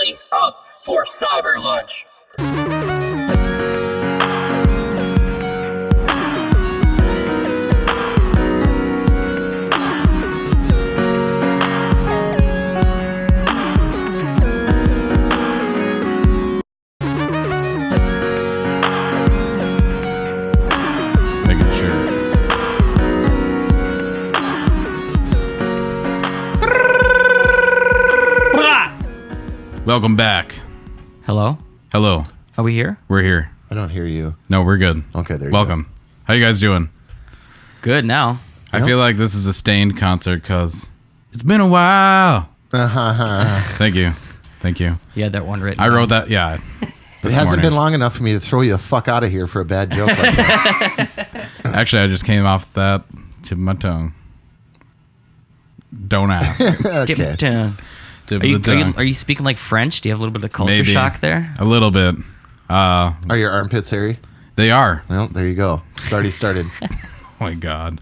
Signing up for Cyber Lunch. Welcome back. Hello? Hello. Are we here? We're here. I don't hear you. No, we're good. Okay, there you Welcome. go. How you guys doing? Good now. I feel like this is a Stained concert because it's been a while. Thank you. Thank you. You had that one written. I wrote that, yeah. It hasn't been long enough for me to throw you the fuck out of here for a bad joke like that. Actually, I just came off that tip of my tongue. Don't ask. Okay. Are you speaking like French? Do you have a little bit of culture Maybe. shock there? A little bit. Are your armpits hairy? They are. Well, there you go. It's already started. Oh my God.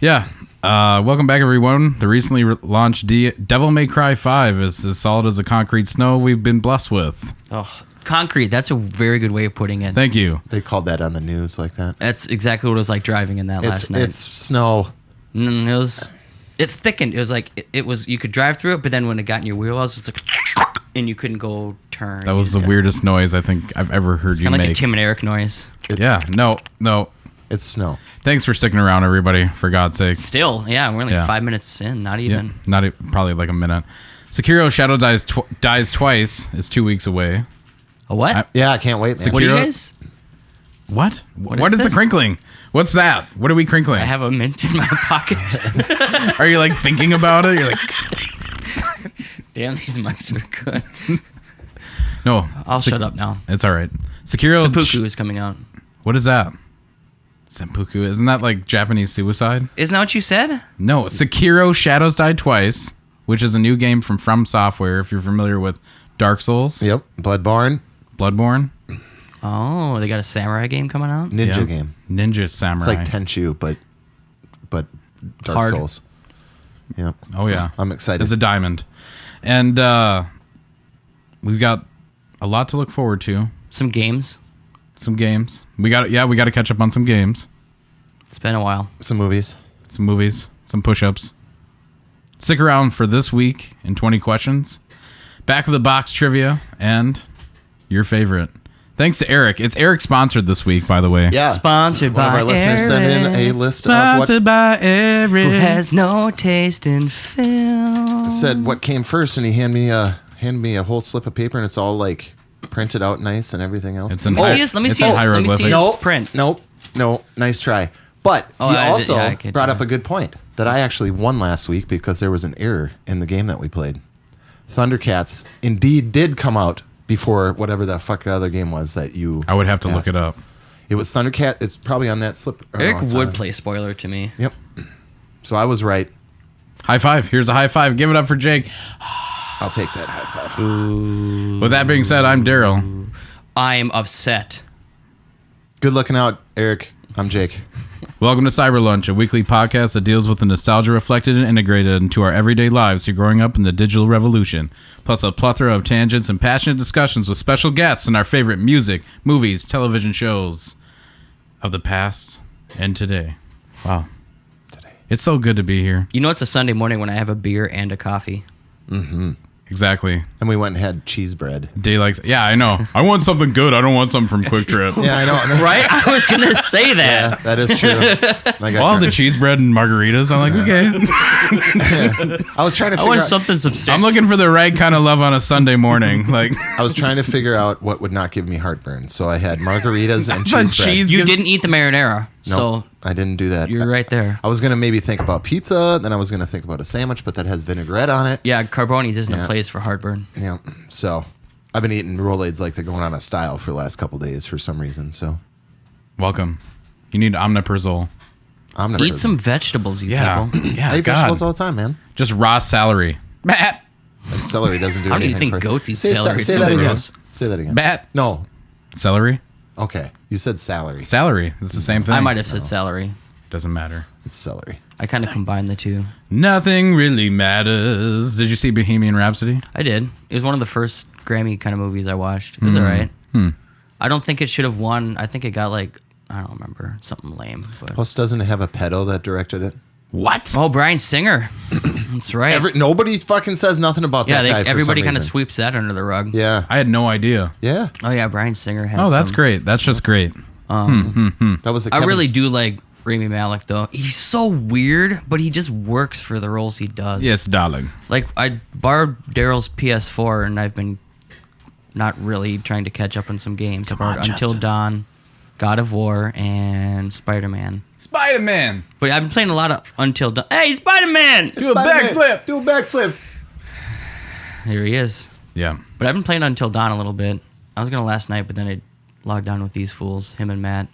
Yeah. Welcome back, everyone. The recently launched Devil May Cry 5 is as solid as a concrete snow we've been blessed with. Oh, concrete. That's a very good way of putting it. Thank you. They called that on the news like that. That's exactly what it was like driving in that last night. It's snow. It thickened. It was like it was. You could drive through it, but then when it got in your wheels, it's like, and you couldn't go turn. That was the weirdest noise I think I've ever heard you Kind of like make. a Tim and Eric noise. Yeah. No. It's snow. Thanks for sticking around, everybody. For God's sake. Still, yeah, we're only Yeah. 5 minutes in. Not even. Yeah, not probably like a minute. Sekiro Shadow dies twice is 2 weeks away. A what? Yeah, I can't wait, man. What do you Sekiro- guys? What? What is the this? crinkling? What's that? What are we crinkling? I have a mint in my pocket. Are you like thinking about it? You're like, Damn, these mics are good. no. I'll shut up now. It's all right. Sekiro. Seppuku is coming out. What is that? Seppuku. Isn't that like Japanese suicide? Isn't that what you said? No. Sekiro Shadows Die Twice, which is a new game from Software. If you're familiar with Dark Souls, Yep. Bloodborne. Bloodborne, Oh, they got a samurai game coming out? Ninja Yeah. game. Ninja Samurai. It's like Tenchu, but Dark Hard. Souls. Yep. Oh yeah, I'm excited. It's a diamond, and we've got a lot to look forward to. Some games. Some games. We got to catch up on some games, It's been a while. Some movies. some movies, some push-ups. Stick around for this week in 20 questions, back of the box trivia, and your favorite. Thanks to Eric. It's Eric sponsored this week, by the way. Yeah. Sponsored One by of our listeners sent in a list of what Sponsored by Eric. Who has no taste in film. said what came first, and he handed me a whole slip of paper, and it's all like printed out nice and everything else. It's an Let me it's see in his hieroglyphics. Nope. print. Nope. Nice try. But Oh, he I did- also yeah, I could- brought up a good point that I actually won last week because there was an error in the game that we played. Thundercats indeed did come out before whatever the fuck the other game was that you. I would have to look asked. it up. It was Thundercat. It's probably on that slip. or no, Eric it's would on- play spoiler to me. Yep. So I was right. High five. Here's a high five. Give it up for Jake. I'll take that high five. With that being said, I'm Daryl. I'm upset. Good looking out, Eric. I'm Jake. Welcome to Cyber Lunch, a weekly podcast that deals with the nostalgia reflected and integrated into our everyday lives through growing up in the digital revolution, plus a plethora of tangents and passionate discussions with special guests and our favorite music, movies, television shows of the past and today. Wow. It's so good to be here. You know it's a Sunday morning when I have a beer and a coffee. Exactly. And we went and had cheese bread. Day likes. Yeah, I know. I want something good. I don't want something from Quick Trip. Yeah, I know. Right? I was going to say that. Yeah, that is true. I got All the cheese bread and margaritas. I'm like, okay. I was trying to I figure want out. something substantial. I'm looking for the right kind of love on a Sunday morning. Like, I was trying to figure out what would not give me heartburn. So I had margaritas and cheese bread. cheese- You gives- didn't eat the marinara, No, so I didn't do that. you're right there. I was gonna maybe think about pizza, then I was gonna think about a sandwich, but that has vinaigrette on it. Yeah, Carboni isn't Yeah. a place for heartburn. Yeah. So I've been eating Rolaids like they're going on a style for the last couple days for some reason. So welcome. You need omeprazole. I'm never Eat some vegetables, you Yeah. people. Yeah, I eat God. vegetables all the time, man. Just raw celery. Bat. Like celery doesn't do How do you anything. think for goats eat Say celery? Say It's that so again. gross. Say that again. Bat. No. Celery. Okay. You said salary. Celery. It's the same thing. I might have said celery. Doesn't matter. It's celery. I kind of combined the two. Nothing really matters. Did you see Bohemian Rhapsody? I did. It was one of the first Grammy kind of movies I watched. It was all right. I don't think it should have won. I think it got like, I don't remember, something lame. But. Plus, doesn't it have a pedo that directed it? What? Oh, Bryan Singer. That's right. Nobody fucking says nothing about that guy. Everybody kind of reason. sweeps that under the rug. Yeah. I had no idea. Yeah. Oh yeah, Bryan Singer has. Oh, that's great. That's just great. That was the I really do like Rami Malek though. He's so weird, but he just works for the roles he does. Yes, darling. Like I borrowed Daryl's PS4 and I've been not really trying to catch up on some games. I borrowed Until Justin. Dawn, God of War, and Spider-Man. Spider-Man. But I've been playing a lot of Until Dawn. Hey, Spider-Man! Do a backflip. Do a backflip. Here he is. Yeah. But I've been playing Until Dawn a little bit. I was gonna last night, but then I logged on with these fools, him and Matt.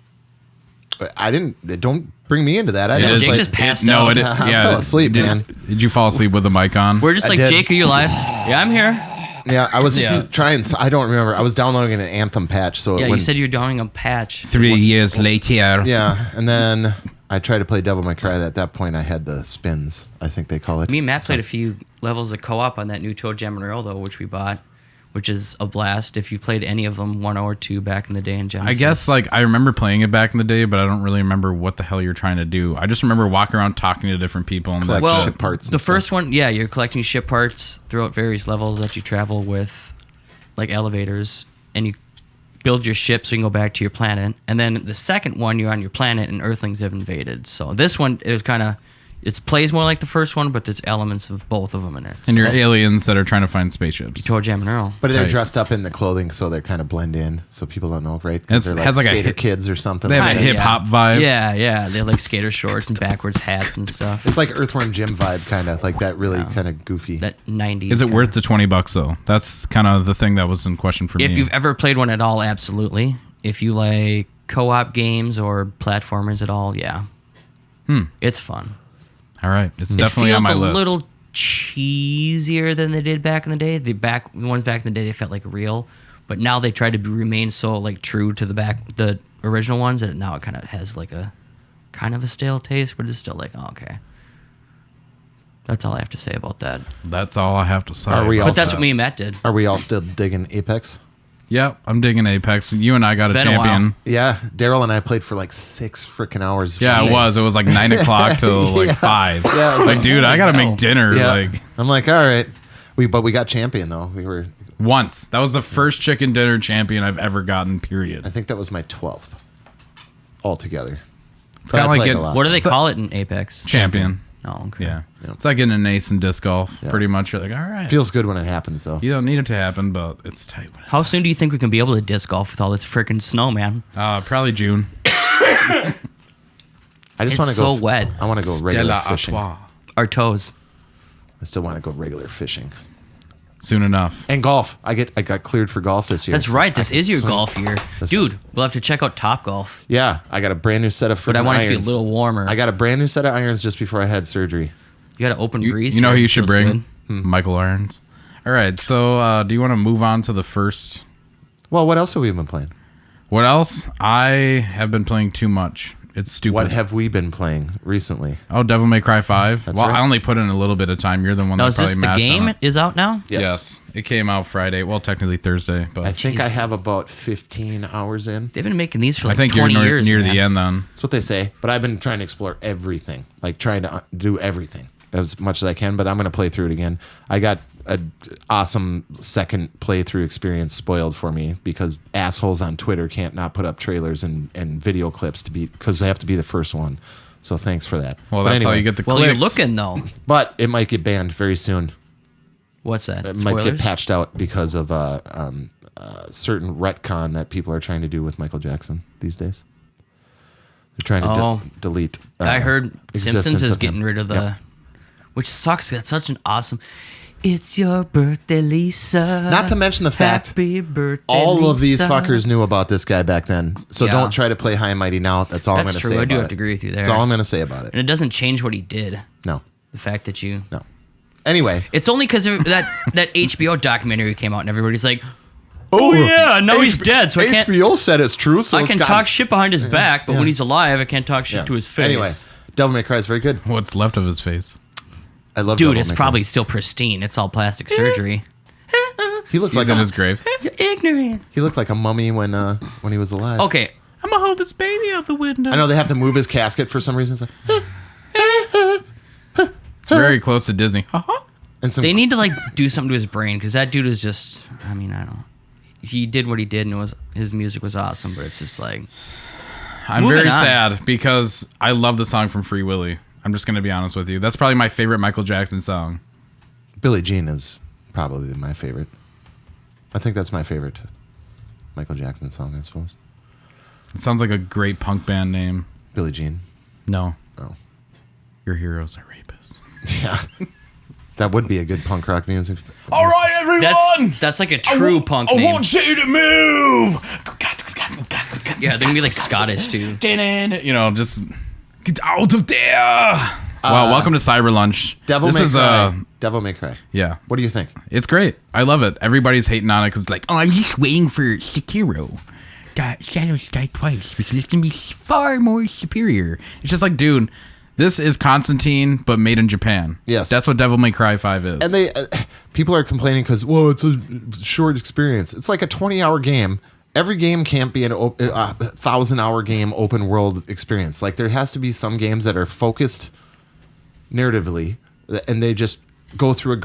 I didn't. Don't bring me into that. I It never is- Jake played- just passed No, out. it. I Yeah. fell asleep, man. Did you fall asleep with the mic on? We're just I like, did. Jake, are you alive? Yeah, I'm here. Yeah, I was Yeah. trying. I don't remember. I was downloading an Anthem patch, so it Yeah, you wouldn't- said you were downloading a patch. 3 years later. Yeah, and then I tried to play Devil May Cry. At that point, I had the spins. I think they call it. Me and Matt played a few levels of co-op on that new Toe Jam and Earl, though, which we bought, which is a blast. If you played any of them, 1 or 2 back in the day in I Genesis. guess like I remember playing it back in the day, but I don't really remember what the hell you're trying to do. I just remember walking around talking to different people and Collect that's well, it. ship parts and the stuff. first one, yeah, you're collecting ship parts throughout various levels that you travel with, like elevators, and you build your ship so you can go back to your planet. And then the second one, you're on your planet and Earthlings have invaded. So this one is kind of, it plays more like the first one, but there's elements of both of them in it. And you're aliens that are trying to find spaceships. Toe Jam and Earl. But they're Right. dressed up in the clothing, so they kind of blend in, so people don't know, right? 'Cause It's- they're like has like a skater hip- kids or something. They have like a that. Kinda, hip hop vibe. Yeah, yeah. They're like skater shorts and backwards hats and stuff. It's like Earthworm Jim vibe, kind of like that. Really kind of goofy. That 90s. Is it kinda. worth the $20 though? That's kind of the thing that was in question for me. If you've ever played one at all, absolutely. If you like co-op games or platformers at all, yeah. It's fun. All right, it's definitely it on feels my a list. little cheesier than they did back in the day. The ones back in the day, they felt like real, but now they try to remain so like true to the original ones that now it kind of has like a kind of a stale taste, but it's still like, oh, okay. That's all I have to say about that. That's all I have to say. Are we about But that's that. what me and Matt did. Are we all still digging Apex? Yep, I'm digging Apex. You and I got It's a been a while. champion. Yeah, Daryl and I played for like 6 freaking hours. Yeah, it was. It was like 9 o'clock till like 5. Yeah, it was like, dude, I gotta no. make dinner. Yeah. Like I'm like, all right. But we got champion though. We were. once. That was the first chicken dinner champion I've ever gotten. I Period. think that was my 12th altogether. It's kinda like getting- What do they call it in Apex? Champion. Oh, okay. Yeah. Yep. It's like getting an ace in disc golf. Yeah. Pretty much. You're like, all right. Feels good when it happens though. You don't need it to happen, but it's tight. When How soon do you think we can be able to disc golf with all this freaking snow, man? probably June. I just It's want to so go. wet. I want to go regular Stella fishing. Artois. Our toes. I still want to go regular fishing Soon enough. and golf. I got cleared for golf this year. That's right. This I can is your swim. golf year. Dude, we'll have to check out Top Golf. Yeah, I got a brand new set of. But I freaking want it to be a irons. little warmer. I got a brand new set of irons just before I had surgery. You got an open You, breeze. you know who here. you should Feels bring? good. Michael Irons. All right. So, do you want to move on to the first? Well, what else have we been playing? What else? I have been playing too much. It's stupid. What have we been playing recently? Oh, Devil May Cry 5. That's Well, right. I only put in a little bit of time. You're the one Now, that is probably this the mashed on game it. is out now? Yes. It came out Friday. Well, technically Thursday, but I think I have about 15 hours in. They've been making these for I like think 20 you're years. near man. the end then. That's what they say. But I've been trying to explore everything, like trying to do everything as much as I can. But I'm going to play through it again. I got an awesome second playthrough experience spoiled for me because assholes on Twitter can't not put up trailers and video clips to be because they have to be the first one. So thanks for that. Well, But that's how anyway, you get the Well, clicks. you're looking though. But it might get banned very soon. What's that? It Spoilers? might get patched out because of certain retcon that people are trying to do with Michael Jackson these days. They're trying to Oh. delete. I heard existence Simpsons is of him. getting rid of the, Yep. which sucks. That's such an awesome. It's your birthday, Lisa. Not to mention the fact Happy birthday, all of these Lisa. fuckers knew about this guy back then. So Yeah. don't try to play high and mighty now. That's all I'm That's going to true. say. I do about have to it. agree with you there. That's all I'm going to say about it. And it doesn't change what he did. No, The fact that you. no. Anyway, It's only because that HBO documentary came out and everybody's like, oh yeah, no, he's dead, so I can't. HBO said it's true, so I can talk shit behind his back, but when he's alive, I can't talk shit to his face. Anyway, Devil May Cry is very good. What's left of his face? I love. Dude, Devil it's May probably still pristine. It's all plastic surgery. Cry. He looked He's like in his grave. You're ignorant. he looked like a mummy when he was alive. Okay, I'm gonna hold this baby out the window. I know they have to move his casket for some reason. It's like, It's very close to Disney. and some they need to like do something to his brain because that dude is just. I mean, I don't. He did what he did, and his music was awesome, but it's just like. I'm Moving very on. sad because I love the song from Free Willy. I'm just gonna be honest with you. That's probably my favorite Michael Jackson song. Billie Jean is probably my favorite. I think that's my favorite Michael Jackson song, I suppose. It sounds like a great punk band name. Billie Jean. No. Oh. Your heroes are rapists. Yeah. That would be a good punk rock music. All right, everyone. That's like a true punk name. you to move. Yeah, they're gonna be like Scottish too. You know, just get out of there. Well, welcome to Cyber Lunch. Devil this May is Cry. Devil May Cry. yeah. What do you think? It's great. I love it. Everybody's hating on it because like, oh, I'm just waiting for Sekiro. Shadows Die Twice because it's gonna be far more superior. It's just like, dude, this is Constantine but made in Japan. Yes. That's what Devil May Cry 5 is. And they people are complaining because, whoa, it's a short experience. It's like a 20-hour game. Every game can't be an 1,000-hour game open world experience. Like there has to be some games that are focused narratively, and they just go through a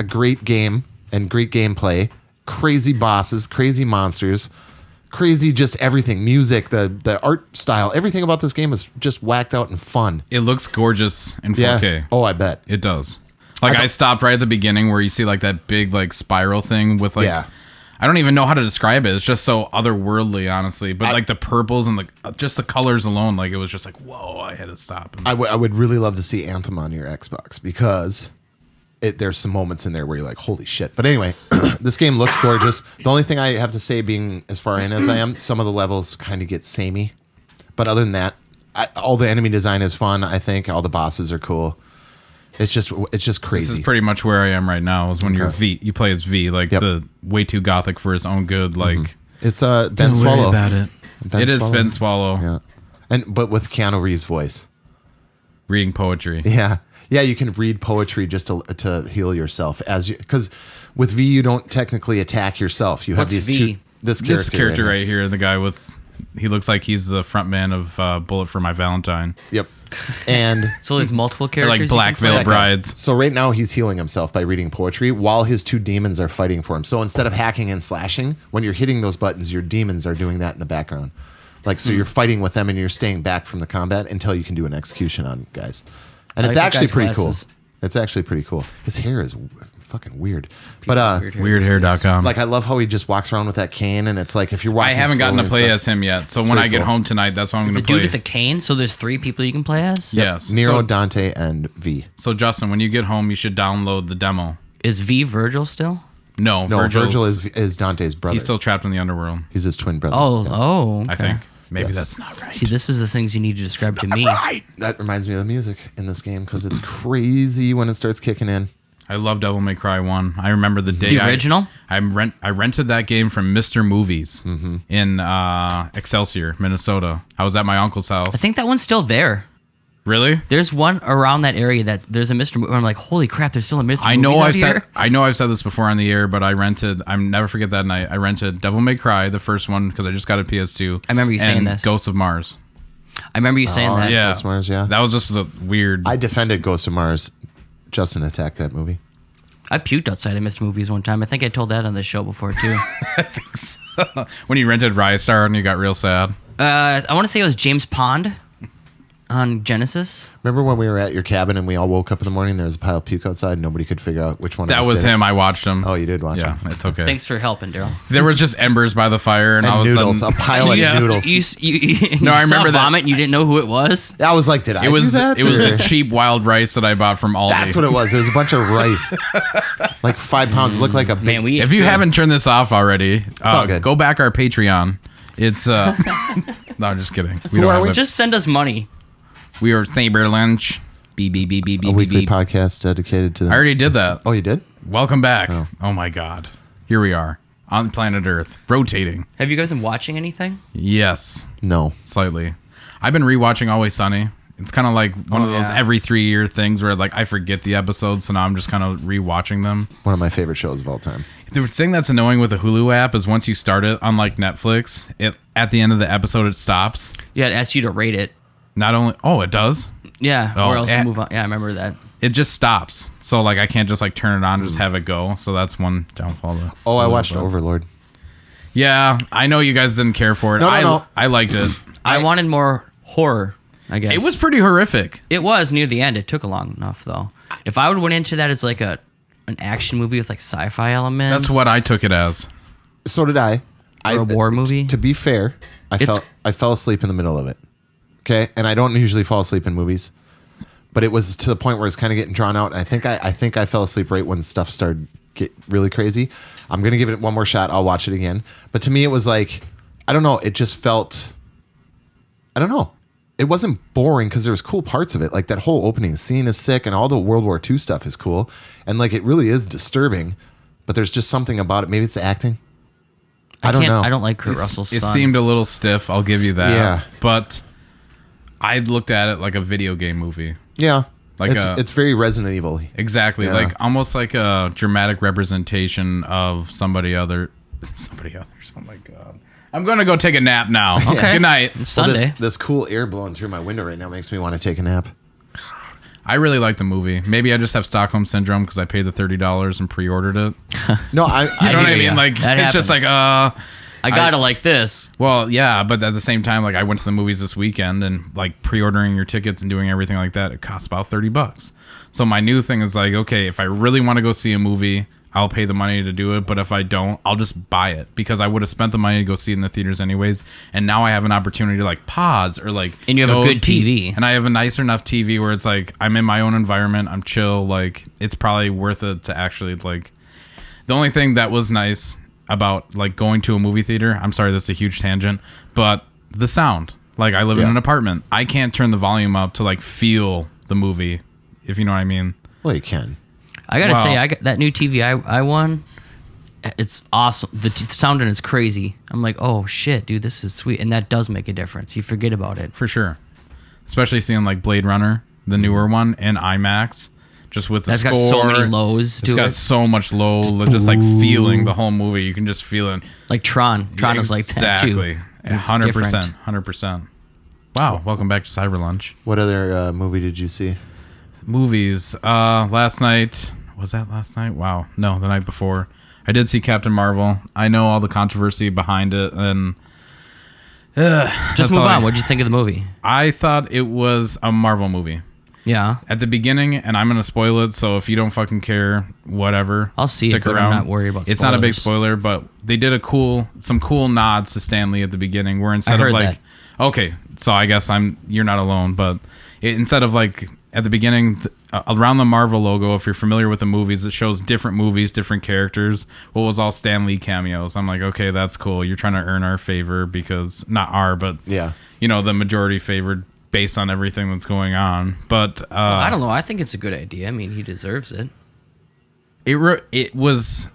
great game and great gameplay, crazy bosses, crazy monsters, crazy just everything, music, the art style, everything about this game is just whacked out and fun. It looks gorgeous in 4K. Yeah. Oh, I bet. It does. Like I stopped right at the beginning where you see like that big like spiral thing with like Yeah. I don't even know how to describe it. It's just so otherworldly, honestly. But like the purples and just the colors alone, like it was just like, whoa! I had to stop. I would really love to see Anthem on your Xbox because there's some moments in there where you're like, holy shit. But anyway, this game looks gorgeous. The only thing I have to say, being as far in as I am, some of the levels kind of get samey. But other than that, all the enemy design is fun. I think all the bosses are cool. It's just crazy. This is pretty much where I am right now. Is when you're V, you play as V, like the way too gothic for his own good. Like it's Ben don't Swallow. worry about it. It is Swallow. Ben Swallow Yeah, but with Keanu Reeves' voice. reading poetry. Yeah, you can read poetry just to heal yourself because with V you don't technically attack yourself. You have What's these V? two. This Character right right here, the guy with, he looks like he's the front man of Bullet for My Valentine. Yep. And So there's multiple Or characters. like you Black can play? Veil that guy. Brides. So right now he's healing himself by reading poetry while his two demons are fighting for him. So instead of hacking and slashing, when you're hitting those buttons, your demons are doing that in the background. Like, so you're fighting with them and you're staying back from the combat until you can do an execution on guys. And I it's like that actually guy's pretty glasses. cool. It's actually pretty cool. His hair is fucking weird. But Weirdhair.com. like, I love how he just walks around with that cane, and it's like if you're walking. I haven't gotten to slowly play and as stuff- him yet. So It's when very I get cool. home tonight, that's what I'm The going to dude play. with the cane. So there's 3 people you can play as. Yes. Nero, So, Dante, and V. so Justin, when you get home, you should download the demo. Is V Virgil still? No, No, Virgil is Dante's brother. He's still trapped in the underworld. He's his twin brother. Oh, Yes. oh. Okay. I think maybe Yes. that's not right. See, this is the things you need to describe to me. That reminds me of the music in this game because it's crazy when it starts kicking in. I love Devil May Cry 1. I remember the day The original? I rented that game from Mr. Movies Mm-hmm. in Excelsior, Minnesota. I was at my uncle's house. I think that one's still there. Really? There's one around that area that there's a Mr. Movie. I'm like, holy crap, there's still a Mr. I know Movies out I've here? said I've said this before on the air, but I never forget that night. I rented Devil May Cry, the first one, because I just got a PS2. I remember you saying and this. Ghosts of Mars. I remember you saying that. Yeah. Ghosts of Mars, yeah. That was just a weird. I defended Ghost of Mars. Justin attacked that movie. I puked outside of Mr. Movies one time. I think I told that on the show before, too. when you rented Rise Star and you got real sad. I want to say it was James Pond on Genesis. Remember when we were at your cabin and we all woke up in the morning? There was a pile of puke outside. And nobody could figure out which one. That of us was did it? him. I watched him. Oh, you did watch Yeah, him. it's okay. Thanks for helping, Daryl. There was just embers by the fire, and And all of a noodles, sudden, a pile of Yeah. noodles. You I remember that. vomit and you didn't know who it was? I was like, did I It was do that? it was or- a cheap wild rice that I bought from Aldi. That's what it was. It was a bunch of rice, like 5 pounds. It looked like a big, Man, we If you haven't turned this off already, all good. go back our Patreon. It's no, I'm just kidding. We Who are have we? a- just send us money. we are Saber Lunch. Beep beep beep beep a beep weekly beep. podcast dedicated to them. I already did that. Oh, you did? Welcome back. Oh my God, here we are. on planet Earth, rotating. Have you guys been watching anything? Yes, No. slightly. I've been rewatching Always Sunny. It's kind of like one of those every 3-year things where like I forget the episodes, so now I'm just kind of rewatching them. One of my favorite shows of all time. The thing that's annoying with the Hulu app is once you start it, unlike Netflix, it at the end of the episode it stops. Yeah, it asks you to rate it. Not only it does. Yeah, Oh, or else you eh. move on. Yeah, I remember that. It just stops. So like I can't just like turn it on and just have it go. So that's one downfall. To Oh, I Hulu, watched but- Overlord. Yeah, I know you guys didn't care for it. No. I liked it. I wanted more horror, I guess. It was pretty horrific. It was near the end. It took long enough, though. If I would went into that, it's like an action movie with like sci-fi elements. That's what I took it as. So did I. Or a war movie. To be fair, I fell asleep in the middle of it. Okay, and I don't usually fall asleep in movies, but it was to the point where it's kind of getting drawn out. And I think I fell asleep right when stuff started get really crazy. I'm gonna give it one more shot. I'll watch it again. But to me, it was like I don't know. It just felt. I don't know. It wasn't boring because there was cool parts of it. Like that whole opening scene is sick, and all the World War II stuff is cool, and like it really is disturbing. But there's just something about it. Maybe it's the acting. I don't know. I don't like Kurt Russell's It son. seemed a little stiff. I'll give you that. Yeah. But I looked at it like a video game movie. Yeah, Like it's very Resident Evil. Exactly. Yeah. Like almost like a dramatic representation of somebody others. Oh my God. I'm going to go take a nap now. Okay. Good night. It's Sunday. This cool air blowing through my window right now makes me want to take a nap. I really like the movie. Maybe I just have Stockholm Syndrome because I paid the $30 and pre-ordered it. No, I You know what I hear mean? ya. Like, That it's just like, happens. I gotta like this. well, yeah, but at the same time, like I went to the movies this weekend and like pre-ordering your tickets and doing everything like that, it costs about $30. So my new thing is like, okay, if I really want to go see a movie, I'll pay the money to do it. But if I don't, I'll just buy it because I would have spent the money to go see it in the theaters anyways. And now I have an opportunity to like pause or like, And you have a go good TV. And I have a nice enough TV where it's like I'm in my own environment. I'm chill. Like it's probably worth it to actually like. The only thing that was nice about like going to a movie theater, I'm sorry, that's a huge tangent, but the sound. Like I live in an apartment. I can't turn the volume up to like feel the movie, if you know what I mean. Well, you can. I gotta Wow. say, I got that new TV I won. It's awesome. The sound in it's crazy. I'm like, oh shit, dude, this is sweet, and that does make a difference. You forget about it. For sure. Especially seeing like Blade Runner, the newer one, in IMAX. Just with the That's score. got so many lows It's to got it. so much low, just like feeling the whole movie. You can just feel it. Like Tron. Tron is like that too. Exactly. It's 100%. different. 100%. Wow. Welcome back to Cyber Lunch. What other movie did you see? Movies. Last night. Was that last night? Wow. No, the night before. I did see Captain Marvel. I know all the controversy behind it, and Just move on. What'd you think of the movie? I thought it was a Marvel movie. Yeah. At the beginning, and I'm gonna spoil it, so if you don't fucking care, whatever. I'll see stick it, but around. I'm not worried about It's not a big spoilers. spoiler, but they did some cool nods to Stan Lee at the beginning, where instead heard of like, that. okay, so I guess you're not alone, but instead of like at the beginning around the Marvel logo, if you're familiar with the movies, it shows different movies, different characters. What was all Stan Lee cameos? I'm like, okay, that's cool. You're trying to earn our favor because not our, but Yeah. you know, the majority favored based on everything that's going on. But I don't know. I think it's a good idea. I mean, he deserves it. it was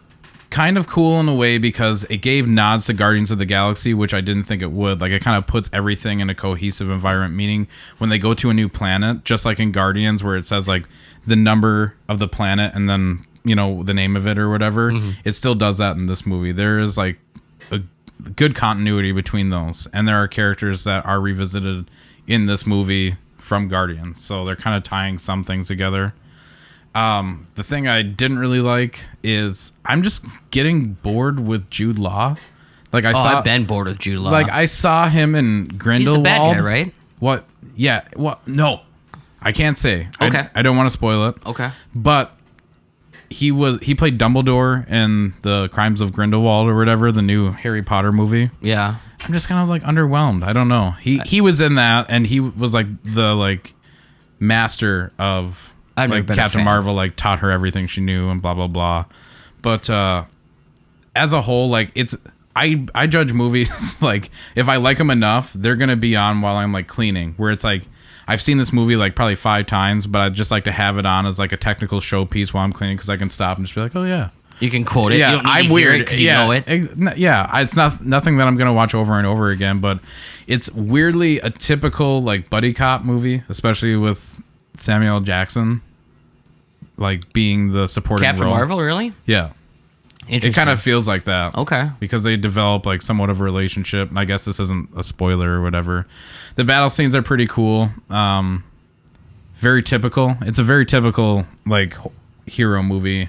kind of cool in a way because it gave nods to Guardians of the Galaxy, which I didn't think it would. Like it kind of puts everything in a cohesive environment, meaning when they go to a new planet, just like in Guardians where it says like the number of the planet and then, you know, the name of it or whatever, it still does that in this movie. There is like a good continuity between those, and there are characters that are revisited in this movie from Guardians, so they're kind of tying some things together. The thing I didn't really like is I'm just getting bored with Jude Law. Like I've been bored with Jude Law. like I saw him in Grindelwald. He's the bad guy, right? What? Yeah. What? No, I can't say. Okay. I don't want to spoil it. Okay. But he played Dumbledore in the Crimes of Grindelwald or whatever, the new Harry Potter movie. Yeah. I'm just kind of like underwhelmed. I don't know. He was in that, and he was like the like master of I've never like been a Captain fan. Marvel, like taught her everything she knew and blah blah blah. But as a whole, like I judge movies like if I like them enough, they're gonna be on while I'm like cleaning. Where it's like I've seen this movie like probably 5 times, but I'd just like to have it on as like a technical showpiece while I'm cleaning because I can stop and just be like, oh yeah. You can quote it. Yeah, you don't need I'm to hear weird. it 'cause you know it. It's nothing that I'm gonna watch over and over again, but it's weirdly a typical like buddy cop movie, especially with Samuel L. Jackson like being the supporting Captain role. Marvel, really? Yeah, it Interesting. kind of feels like that. Okay. Because they develop like somewhat of a relationship. And I guess this isn't a spoiler or whatever. The battle scenes are pretty cool. Very typical. It's a very typical like hero movie.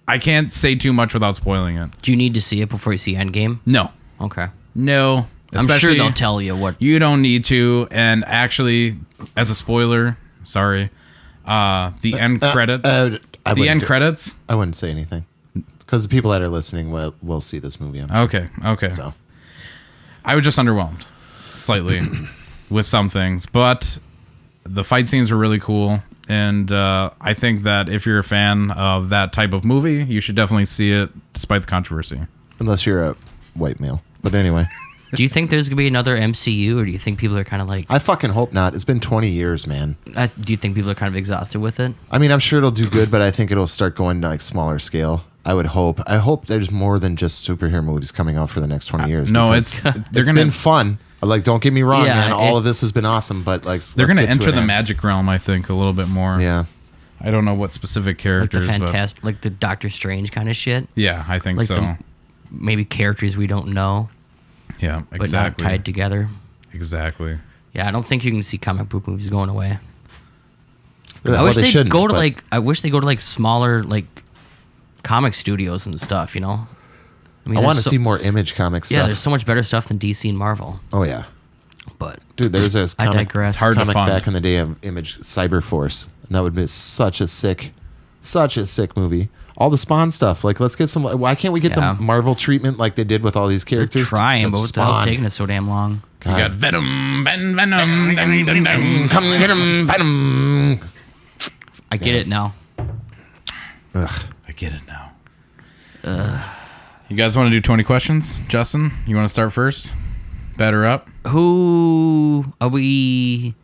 I can't say too much without spoiling it. Do you need to see it before you see Endgame? No. Okay. No. I'm sure Especially- they'll tell you what. You don't need to. And actually, as a spoiler, sorry, the end credit, the end credits. I wouldn't say anything because the people that are listening will see this movie. I'm sure. Okay. So I was just underwhelmed slightly with some things, but the fight scenes were really cool. And I think that if you're a fan of that type of movie, you should definitely see it despite the controversy. unless you're a white male, but anyway. Do you think there's gonna be another MCU, or do you think people are kind of like? I fucking hope not. It's been 20 years, man. Do you think people are kind of exhausted with it? I mean, I'm sure it'll do good, but I think it'll start going to like smaller scale. I would hope. I hope there's more than just superhero movies coming out for the next 20 years. No, because they're it's gonna been fun. Like, don't get me wrong, Yeah, man. All of it's- this has been awesome, but like, they're let's gonna get to enter an the end. magic realm. I think a little bit more. Yeah, I don't know what specific Like the characters, but fantastic, like the Doctor Strange kind of shit. yeah, I think Like so. the maybe characters we don't know, Yeah, but exactly. not tied together. Exactly. Yeah, I don't think you can see comic book movies going away. Well, I wish they they'd shouldn't, go to but- like. I wish they go to like smaller like comic studios and stuff. You know. mean, I there's want to so- see more Image comic stuff. Yeah, there's so much better stuff than DC and Marvel. Oh yeah, But dude. There's a I comic, digress. It's hard to comic find. back in the day of Image Cyberforce, and that would be such a sick movie. All the Spawn stuff, like let's get some. Why can't we get Yeah. the Marvel treatment like they did with all these They're characters? trying, but what the hell's Spawn? taking it so damn long? You got God. Venom, Venom, dun, dun, dun. Come get him, Venom. I get it now. Ugh. I get it now. You guys want to do 20 questions? Justin, you want to start first? Batter up. Who are we?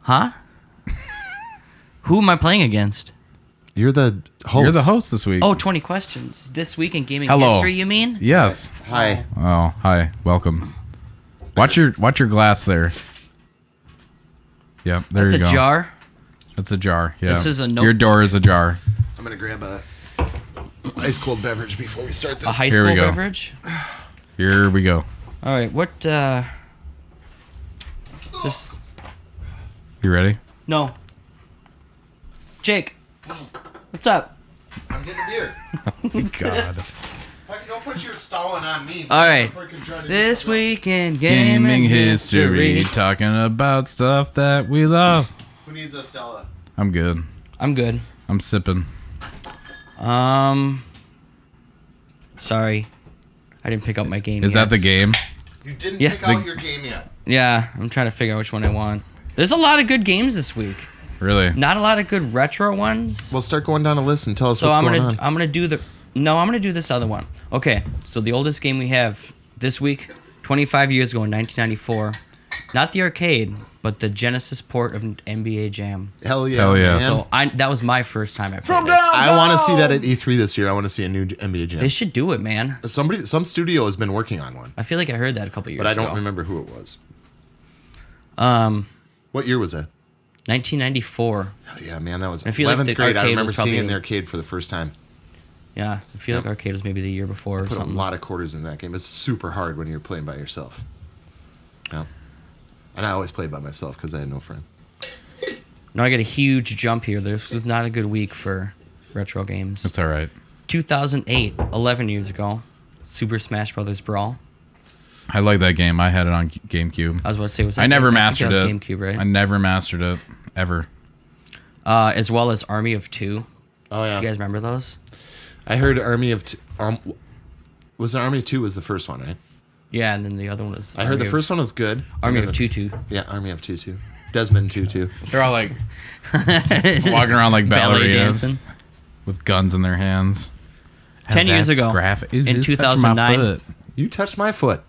Huh? Who am I playing against? You're the host. You're the host this week. Oh, 20 questions. This week in gaming Hello. history, you mean? Yes. Hi. Oh, hi. Welcome. Watch your glass there. Yep, there That's you a go. jar. That's a jar. Yeah. This is a note- Your door is a jar. I'm gonna grab a ice cold beverage before we start this. A high Here we school go. beverage. Here we go. All right. What? Is this? You ready? No. Jake, what's up? I'm getting a beer. God. Fucking don't put your stalling on me. All right. Freaking trying to do This something. week in Gaming history, talking about stuff that we love. Who needs a Stella? I'm good. I'm good. I'm sipping. Sorry, I didn't pick up my game. Is yet. that the game? You didn't Yeah. pick out your game yet. Yeah, I'm trying to figure out which one I want. There's a lot of good games this week. Really? Not a lot of good retro ones. We'll start going down a list and tell us So what's I'm going gonna on. I'm gonna do the no I'm gonna do this other one. Okay, so the oldest game we have this week, 25 years ago in 1994, not the arcade, but the Genesis port of NBA Jam. Hell yeah. Hell yeah. man. So that was my first time I played it. I want to see that at E3 this year. I want to see a new NBA Jam. They should do it, man. Some studio has been working on one, I feel like I heard that a couple years but I ago. don't remember who it was. 'em. What year was that? 1994. Oh, yeah, man, that was I feel like 11th the grade. I arcade remember was seeing it probably- in the arcade for the first time. Yeah, I feel like arcade was maybe the year before or Put something. a lot of quarters in that game. It's super hard when you're playing by yourself. Yeah. And I always played by myself because I had no friend. Now I got a huge jump here. This was not a good week for retro games. It's all right. 2008, 11 years ago, Super Smash Brothers Brawl. I like that game. I had it on GameCube. I was about to say, was that I never think mastered that was it. GameCube, right? I never mastered it ever. As well as Army of Two. Oh, yeah. You guys remember those? I heard Army of... was it Army of 2 was the first one, right? Yeah, and then the other one was. I heard the first one was good. Army And of then Tutu. Yeah, Army of 2 too. Desmond 2 too. They're all like walking around like Ballet ballerinas dancing. with guns in their hands. 10 years That's ago, graphic. Ooh, in it's touching my 2009. foot. You touched my foot.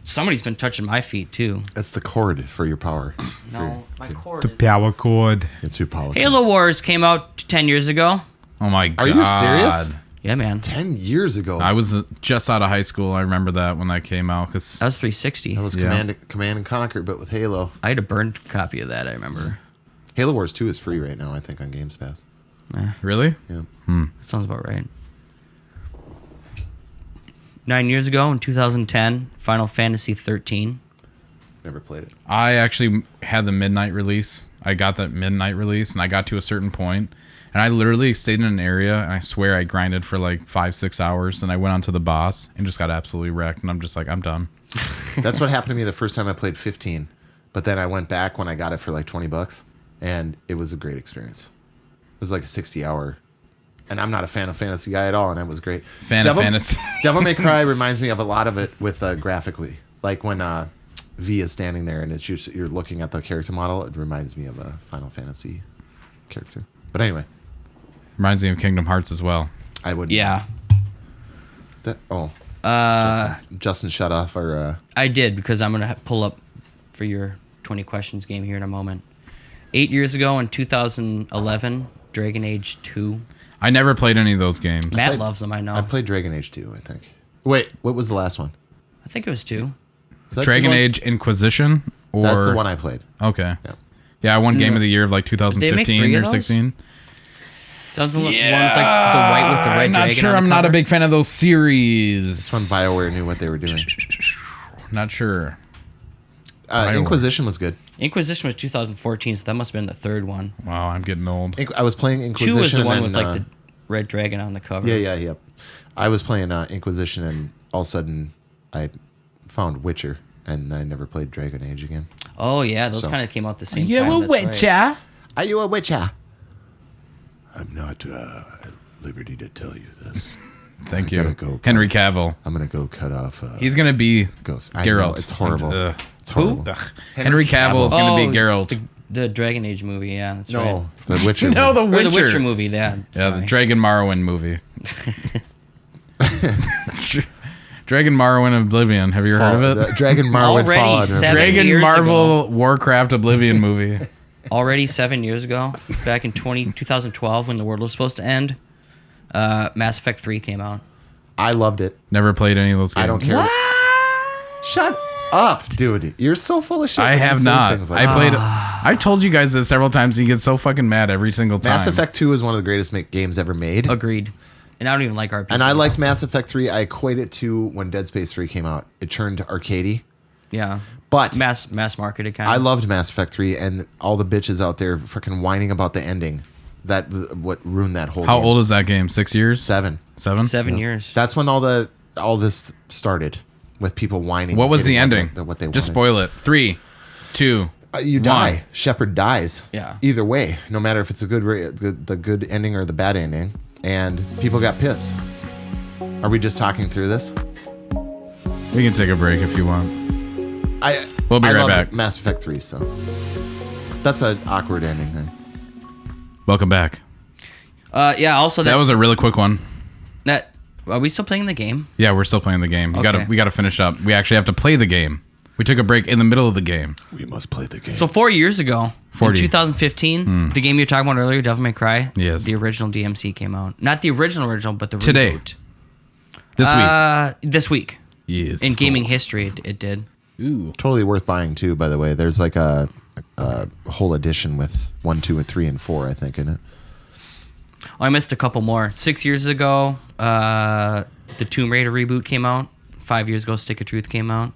Somebody's been touching my feet too. That's the cord for your power. No, my cord is. Power cord. It's your power. Halo Wars came out 10 years ago. Oh my god. Are you serious? Yeah, man. 10 years ago. I was just out of high school. I remember that when that came out. Cause That was 360. That was Yeah. Command and Conquer, but with Halo. I had a burned copy of that, I remember. Halo Wars 2 is free right now, I think, on Games Pass. really? Yeah. That sounds about right. 9 years ago, in 2010, Final Fantasy 13. Never played it. I actually had the midnight release. I got that midnight release, and I got to a certain point, and I literally stayed in an area, and I swear I grinded for like 5-6 hours, and I went on to the boss and just got absolutely wrecked, and I'm just like, I'm done. That's what happened to me the first time I played 15. But then I went back when I got it for like $20, and it was a great experience. It was like a 60-hour. And I'm not a Final Fantasy guy at all, and it was great. Fantasy. Devil May Cry reminds me of a lot of it with graphically. Like when V is standing there and it's just, you're looking at the character model, it reminds me of a Final Fantasy character. But anyway, Reminds me of Kingdom Hearts as well. I would. Yeah. Justin shut off our. I did, because I'm going to pull up for your 20 questions game here in a moment. 8 years ago, in 2011, Dragon Age 2. I never played any of those games. Matt loves them, I know. I played Dragon Age 2, I think. Wait, what was the last one? I think it was 2. Is that Dragon just one? Age Inquisition? Or... That's the one I played. Okay. Yeah. Yeah, I won Game of the Year of like Did they make 2015 three or of those? 16. Sounds like one with like the white with the red I'm not dragon sure. on the I'm not a cover. big fan of those series. This one BioWare knew what they were doing. Not sure. Inquisition was good. Inquisition was 2014, so that must have been the third one. Wow, I'm getting old. I was playing 2 Inquisition. was the and one then, with like the red dragon on the cover. Yeah. I was playing Inquisition, and all of a sudden I found Witcher, and I never played Dragon Age again. Oh yeah, those So- kind of came out the same time. That's right. Are you a Witcher? I'm not at liberty to tell you this. Thank I you. gotta go. Henry Cavill. I'm gonna go cut off. He's going to be Ghost. I know, Geralt. it's horrible. Ugh. It's horrible. Ugh. Henry Cavill is Oh, going to be Geralt. The Dragon Age movie, yeah, that's right. No, the Witcher. No, the Or Witcher. the Witcher movie, yeah. Yeah, the sorry. Dragon Morrowind movie. Dragon Morrowind Oblivion. Have you heard of The it? Dragon Morrowind Already Fallout. 7 Dragon years Marvel Warcraft Oblivion movie. Already 7 years ago, back in 2012 when the world was supposed to end, Mass Effect 3 came out. I loved it. Never played any of those games. I don't care. Shut up, dude. You're so full of shit. I when you have say not. things like I played. Ah. I've told you guys this several times. And you get so fucking mad every single time. Mass Effect 2 is one of the greatest games ever made. Agreed. And I don't even like RPGs. And I liked Mass Effect 3. I equate it to when Dead Space 3 came out. It turned arcadey. Yeah. But Mass marketed kind I of. loved Mass Effect 3, and all the bitches out there freaking whining about the ending. That what ruined that whole How game. old is that game? 6 years? 7. 7? 7 years. That's when all this started with people whining. What was the getting ending? What they Just wanted. spoil it. 3, 2. You die. Shepard dies. Yeah. Either way, no matter if it's a the good ending or the bad ending, and people got pissed. Are we just talking through this? We can take a break if you want. We'll be I right loved back. Mass Effect 3, so that's an awkward ending thing. Welcome back. Yeah, also That was a really quick one. Are we still playing the game? Yeah, we're still playing the game. Okay. We gotta finish up. We actually have to play the game. We took a break in the middle of the game. We must play the game. So 4 years ago, 40. in 2015, the game you were talking about earlier, Devil May Cry, Yes. the original DMC came out. Not the original, but the Today. reboot. This week. This week. Yes. In of gaming course. history, it did. Ooh. Totally worth buying too. By the way, there's like a whole edition with 1, 2, and 3, and 4. I think in it. Oh, I missed a couple more. 6 years ago, the Tomb Raider reboot came out. 5 years ago, Stick of Truth came out.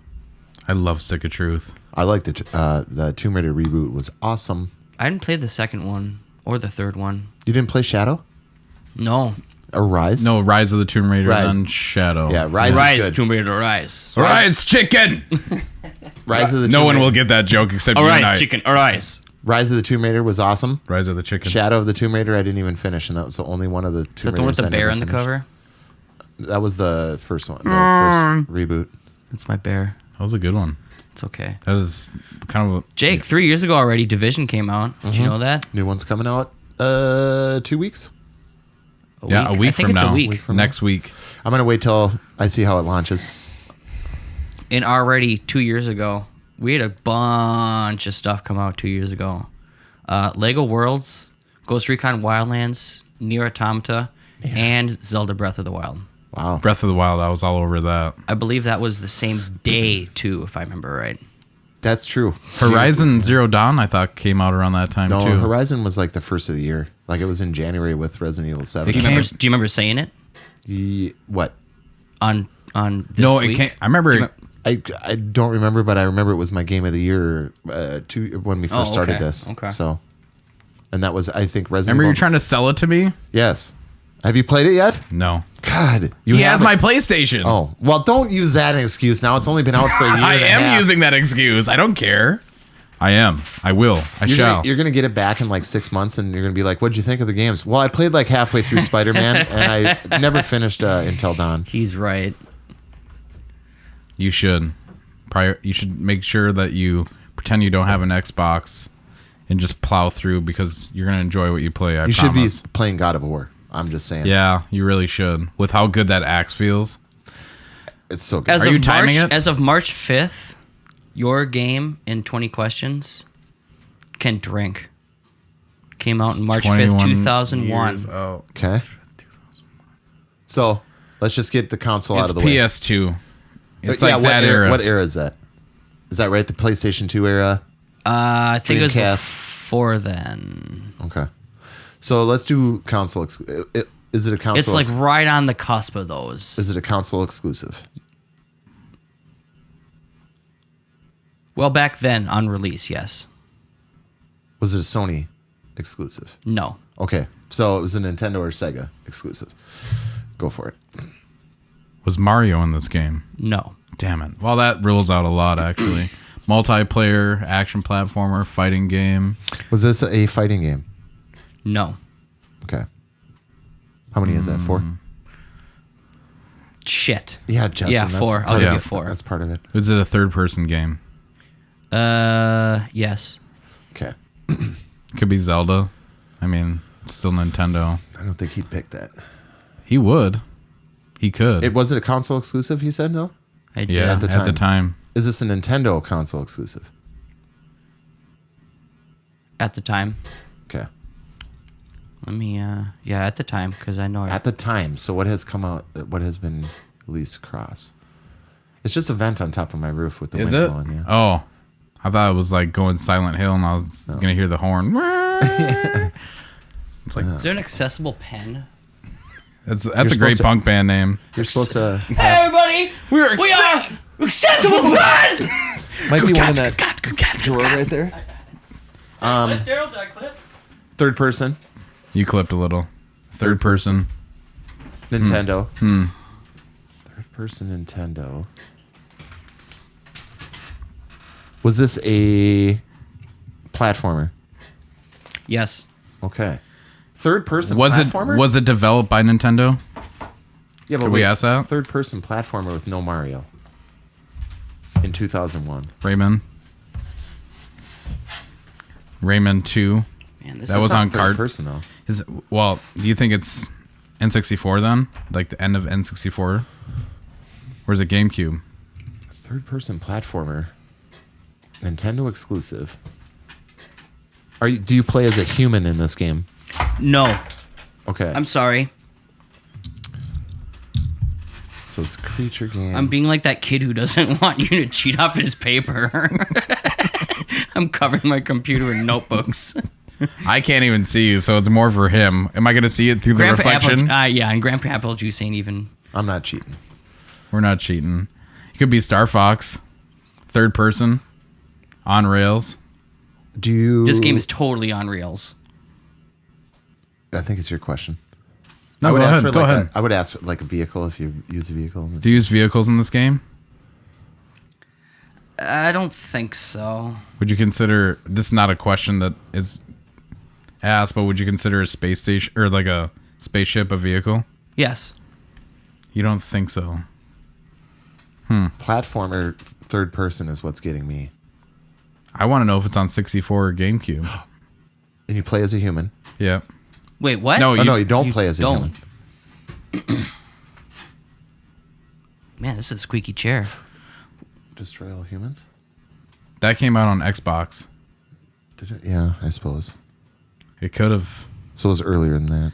I love Stick of Truth. I liked it. The Tomb Raider reboot was awesome. I didn't play the second one or the third one. You didn't play Shadow No. or Rise? No, Rise of the Tomb Raider Rise. and Shadow. Yeah, Rise. Was good. Tomb Raider, Rise. Rise chicken. Rise of the No Tomb one Raider. will get that joke except you and I. Arise. Rise of the Tomb Raider was awesome. Rise of the chicken. Shadow of the Tomb Raider I didn't even finish, and that was the only one of the Tomb Is that the one with the bear on the cover? That was the first one, the first reboot. That's my bear. That was a good one. It's okay. That is kind of a, Jake, 3 years ago already, Division came out. Did you know that? New one's coming out 2 weeks. a I week think from it's now. a week. Next week. I'm gonna wait till I see how it launches. And already 2 years ago, we had a bunch of stuff come out 2 years ago. Lego Worlds, Ghost Recon Wildlands, Nier Automata, and Zelda Breath of the Wild. Wow. Breath of the Wild, I was all over that. I believe that was the same day too, if I remember right. That's true. Horizon Zero Dawn, I thought, came out around that time No, too. Horizon was like the first of the year. Like it was in January with Resident Evil 7. Do you remember saying it What? on this No, week? it can't. I remember. I don't remember, but I remember it was my game of the year when we first started okay. this. Okay. So, and that was, I think, Resident Remember Evil. you trying to sell it to me? Yes. Have you played it yet? No. God. He has haven't? my PlayStation. Oh, well, don't use that as an excuse now. It's only been out for a year I and a am half. using that excuse. I don't care. I am. I will. You're gonna get it back in like 6 months, and you're gonna be like, "What'd you think of the games?" Well, I played like halfway through Spider-Man, and I never finished Until Dawn. He's right. You should. You should make sure that you pretend you don't have an Xbox and just plow through because you're gonna enjoy what you play. You should be playing God of War. I'm just saying. Yeah, you really should. With how good that axe feels. It's so good. Are you timing it? As of March 5th, your game in 20 questions can drink. Came out on March 5th, 2001. Oh, Okay. So let's just get the console out it's of the way. PS2. It's Yeah, like that era. What era is that? Is that right? The PlayStation 2 era? I think it was Dreamcast. before then. Okay. So let's do console. Is it a console? It's like right on the cusp of those. Is it a console exclusive? Well, back then, on release, yes. Was it a Sony exclusive? No. Okay. So it was a Nintendo or Sega exclusive. Go for it. Was Mario in this game? No. Damn it. Well, that rules out a lot, actually. Multiplayer, action platformer, fighting game. Was this a fighting game? No. Okay. How many is that? 4? Shit. Yeah, Justin. Yeah, that's 4. I'll part give of you it. 4. That's part of it. Is it a third-person game? Yes. Okay. Could be Zelda. I mean, it's still Nintendo. I don't think he'd pick that. He would. He could. It was it a console exclusive? He said no. I did. yeah, at the at the time. time. Is this a Nintendo console exclusive? At the time. Okay. Let me, yeah, at the time, because I know At the time. So what has come out? What has been released across? It's just a vent on top of my roof with the Is wind it? blowing. Yeah. Oh, I thought it was like going Silent Hill, and I was gonna hear the horn. It's like Is there an accessible pen? that's a supposed great to- punk band name. You're supposed to. Hey, everybody! We are accessible pen! Might be one in that drawer right there. Daryl, did I clip? Third person. You clipped a little. Third person. Nintendo. Third person Nintendo. Was this a platformer? Yes. Okay. Third person Was platformer? it developed by Nintendo? Yeah, but Could we ask that? Third person platformer with no Mario. In 2001. Rayman 2. Man, this That is was It's not on third card. person though. Well, do you think it's N64 then? Like the end of N64? Or is it GameCube? Third person platformer. Nintendo exclusive. Do you play as a human in this game? No. Okay. I'm sorry. So it's a creature game. I'm being like that kid who doesn't want you to cheat off his paper. I'm covering my computer in notebooks. I can't even see you, so it's more for him. Am I going to see it through the reflection? Yeah, and Grandpa Apple Juice ain't even. I'm not cheating. We're not cheating. It could be Star Fox. Third person. On rails. Do you? This game is totally on rails. I think it's your question. No, I would go ask ahead. for Go like ahead. I would ask for like a vehicle if you use a vehicle. In this. Do you use vehicles in this game? I don't think so. Would you consider this is not a question that is asked, but would you consider a space station or like a spaceship a vehicle? Yes. You don't think so? Platformer third person is what's getting me. I want to know if it's on 64 or GameCube. And you play as a human. Yeah. Wait, what? No, Oh no, you don't play as a don't. human. Man, this is a squeaky chair. Destroy all humans. That came out on Xbox. Did it? Yeah, I suppose. It could have. So it was earlier than that.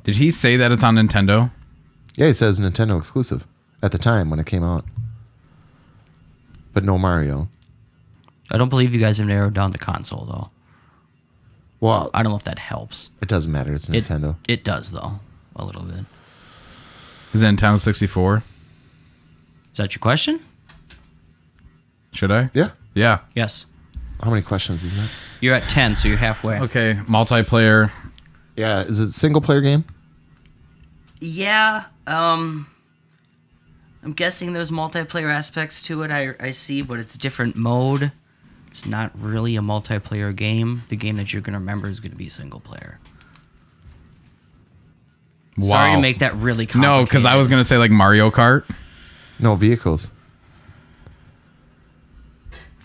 Did he say that it's on Nintendo? Yeah, he says Nintendo exclusive at the time when it came out. But no Mario. I don't believe you guys have narrowed down the console though. Well, I don't know if that helps. it doesn't matter. It's Nintendo. It does though, a little bit. Is it Nintendo 64? Is that your question? Should I? Yeah. Yeah. Yes. How many questions is that? You're at 10, so you're halfway. Okay. Multiplayer. Yeah. Is it a single player game? Yeah. I'm guessing there's multiplayer aspects to it. I see, but it's a different mode. It's not really a multiplayer game. The game that you're going to remember is going to be single player. Wow. Sorry to make that really complicated. No, because I was going to say like Mario Kart. No vehicles.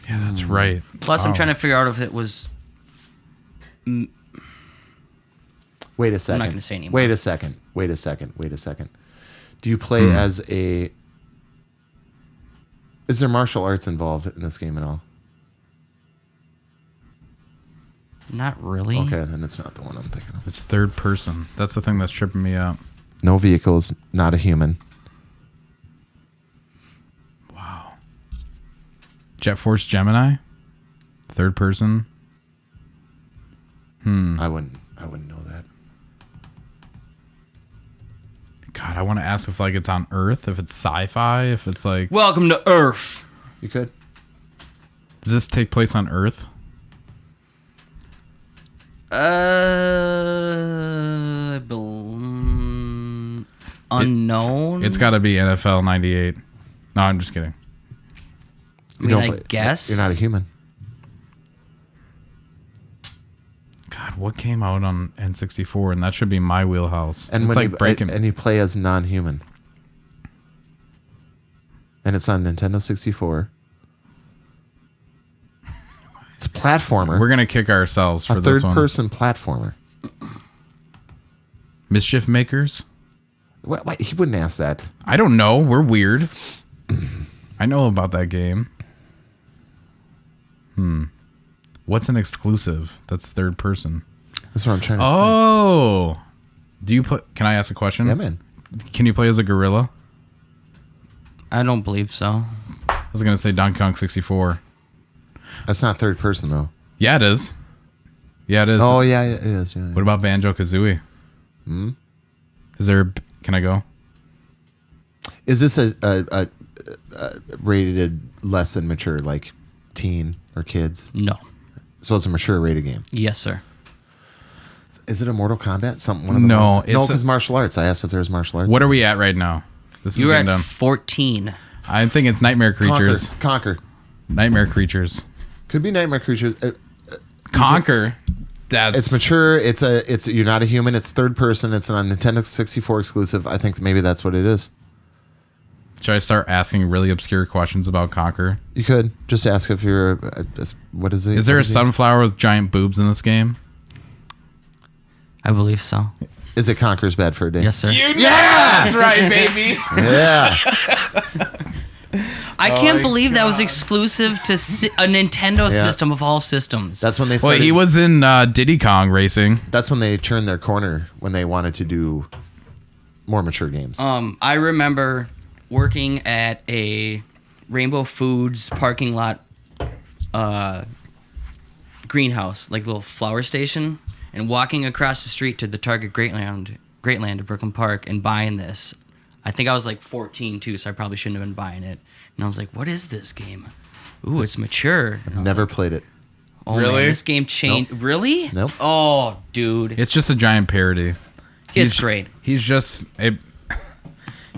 Yeah, that's right. Plus, I'm Wow. trying to figure out if it was... Wait a second. not gonna say anymore. Wait a second. Do you play as a... Is there martial arts involved in this game at all? Not really. Okay, then it's not the one I'm thinking of. It's third person. That's the thing that's tripping me up. No vehicles, not a human. Wow. Jet Force Gemini? Third person? I wouldn't know that. God, I want to ask if like it's on Earth, if it's sci-fi, if it's like... Welcome to Earth. You could. Does this take place on Earth? Unknown. It's got to be NFL 98. No, I'm just kidding. I mean, I guess. You're not a human. God, what came out on N64? And that should be my wheelhouse. And it's when like you, breaking... and you play as non-human. And it's on Nintendo 64. It's a platformer. We're going to kick ourselves for a this one. third-person platformer. Mischief Makers? What? He wouldn't ask that. I don't know. We're weird. I know about that game. What's an exclusive? That's third person. That's what I'm trying to Oh. Do you play... Can I ask a question? Yeah, man. Can you play as a gorilla? I don't believe so. I was going to say Donkey Kong 64. That's not third person, though. Yeah, it is. Yeah, it is. Oh, yeah, it is. Yeah, yeah. What about Banjo-Kazooie? Is there... Can I go? Is this a rated less than mature, like teen or kids? No. So it's a mature rated game. Yes, sir. Is it a Mortal Kombat? Something? One of the No, no, it's because martial arts. I asked if there's martial arts. What are we at right now? This is You're getting at dumb. 14. I think it's Nightmare Creatures. Conquer. Nightmare Creatures. Could be Nightmare Creatures. Conquer. That's... It's mature. It's you're not a human. It's third person. It's on Nintendo 64 exclusive. I think maybe that's what it is. Should I start asking really obscure questions about Conquer? You could just ask if you're. What is it? Is there what a sunflower with giant boobs in this game? I believe so. Is it Conquer's bad for a day? Yes, sir. Yeah, that's right, baby. Yeah. I can't believe that was exclusive to a Nintendo Yeah. system of all systems. That's when they Well, started. he was in Diddy Kong Racing. That's when they turned their corner when they wanted to do more mature games. I remember working at a Rainbow Foods parking lot greenhouse, like little flower station, and walking across the street to the Target Greatland at Brooklyn Park and buying this. I think I was like 14 too, so I probably shouldn't have been buying it. And I was like, "What is this game? Ooh, it's mature." And I was Never like, played it. oh, Really? Man, this game changed. Really? Nope. Oh, dude, It's just a giant parody. it's great. He's just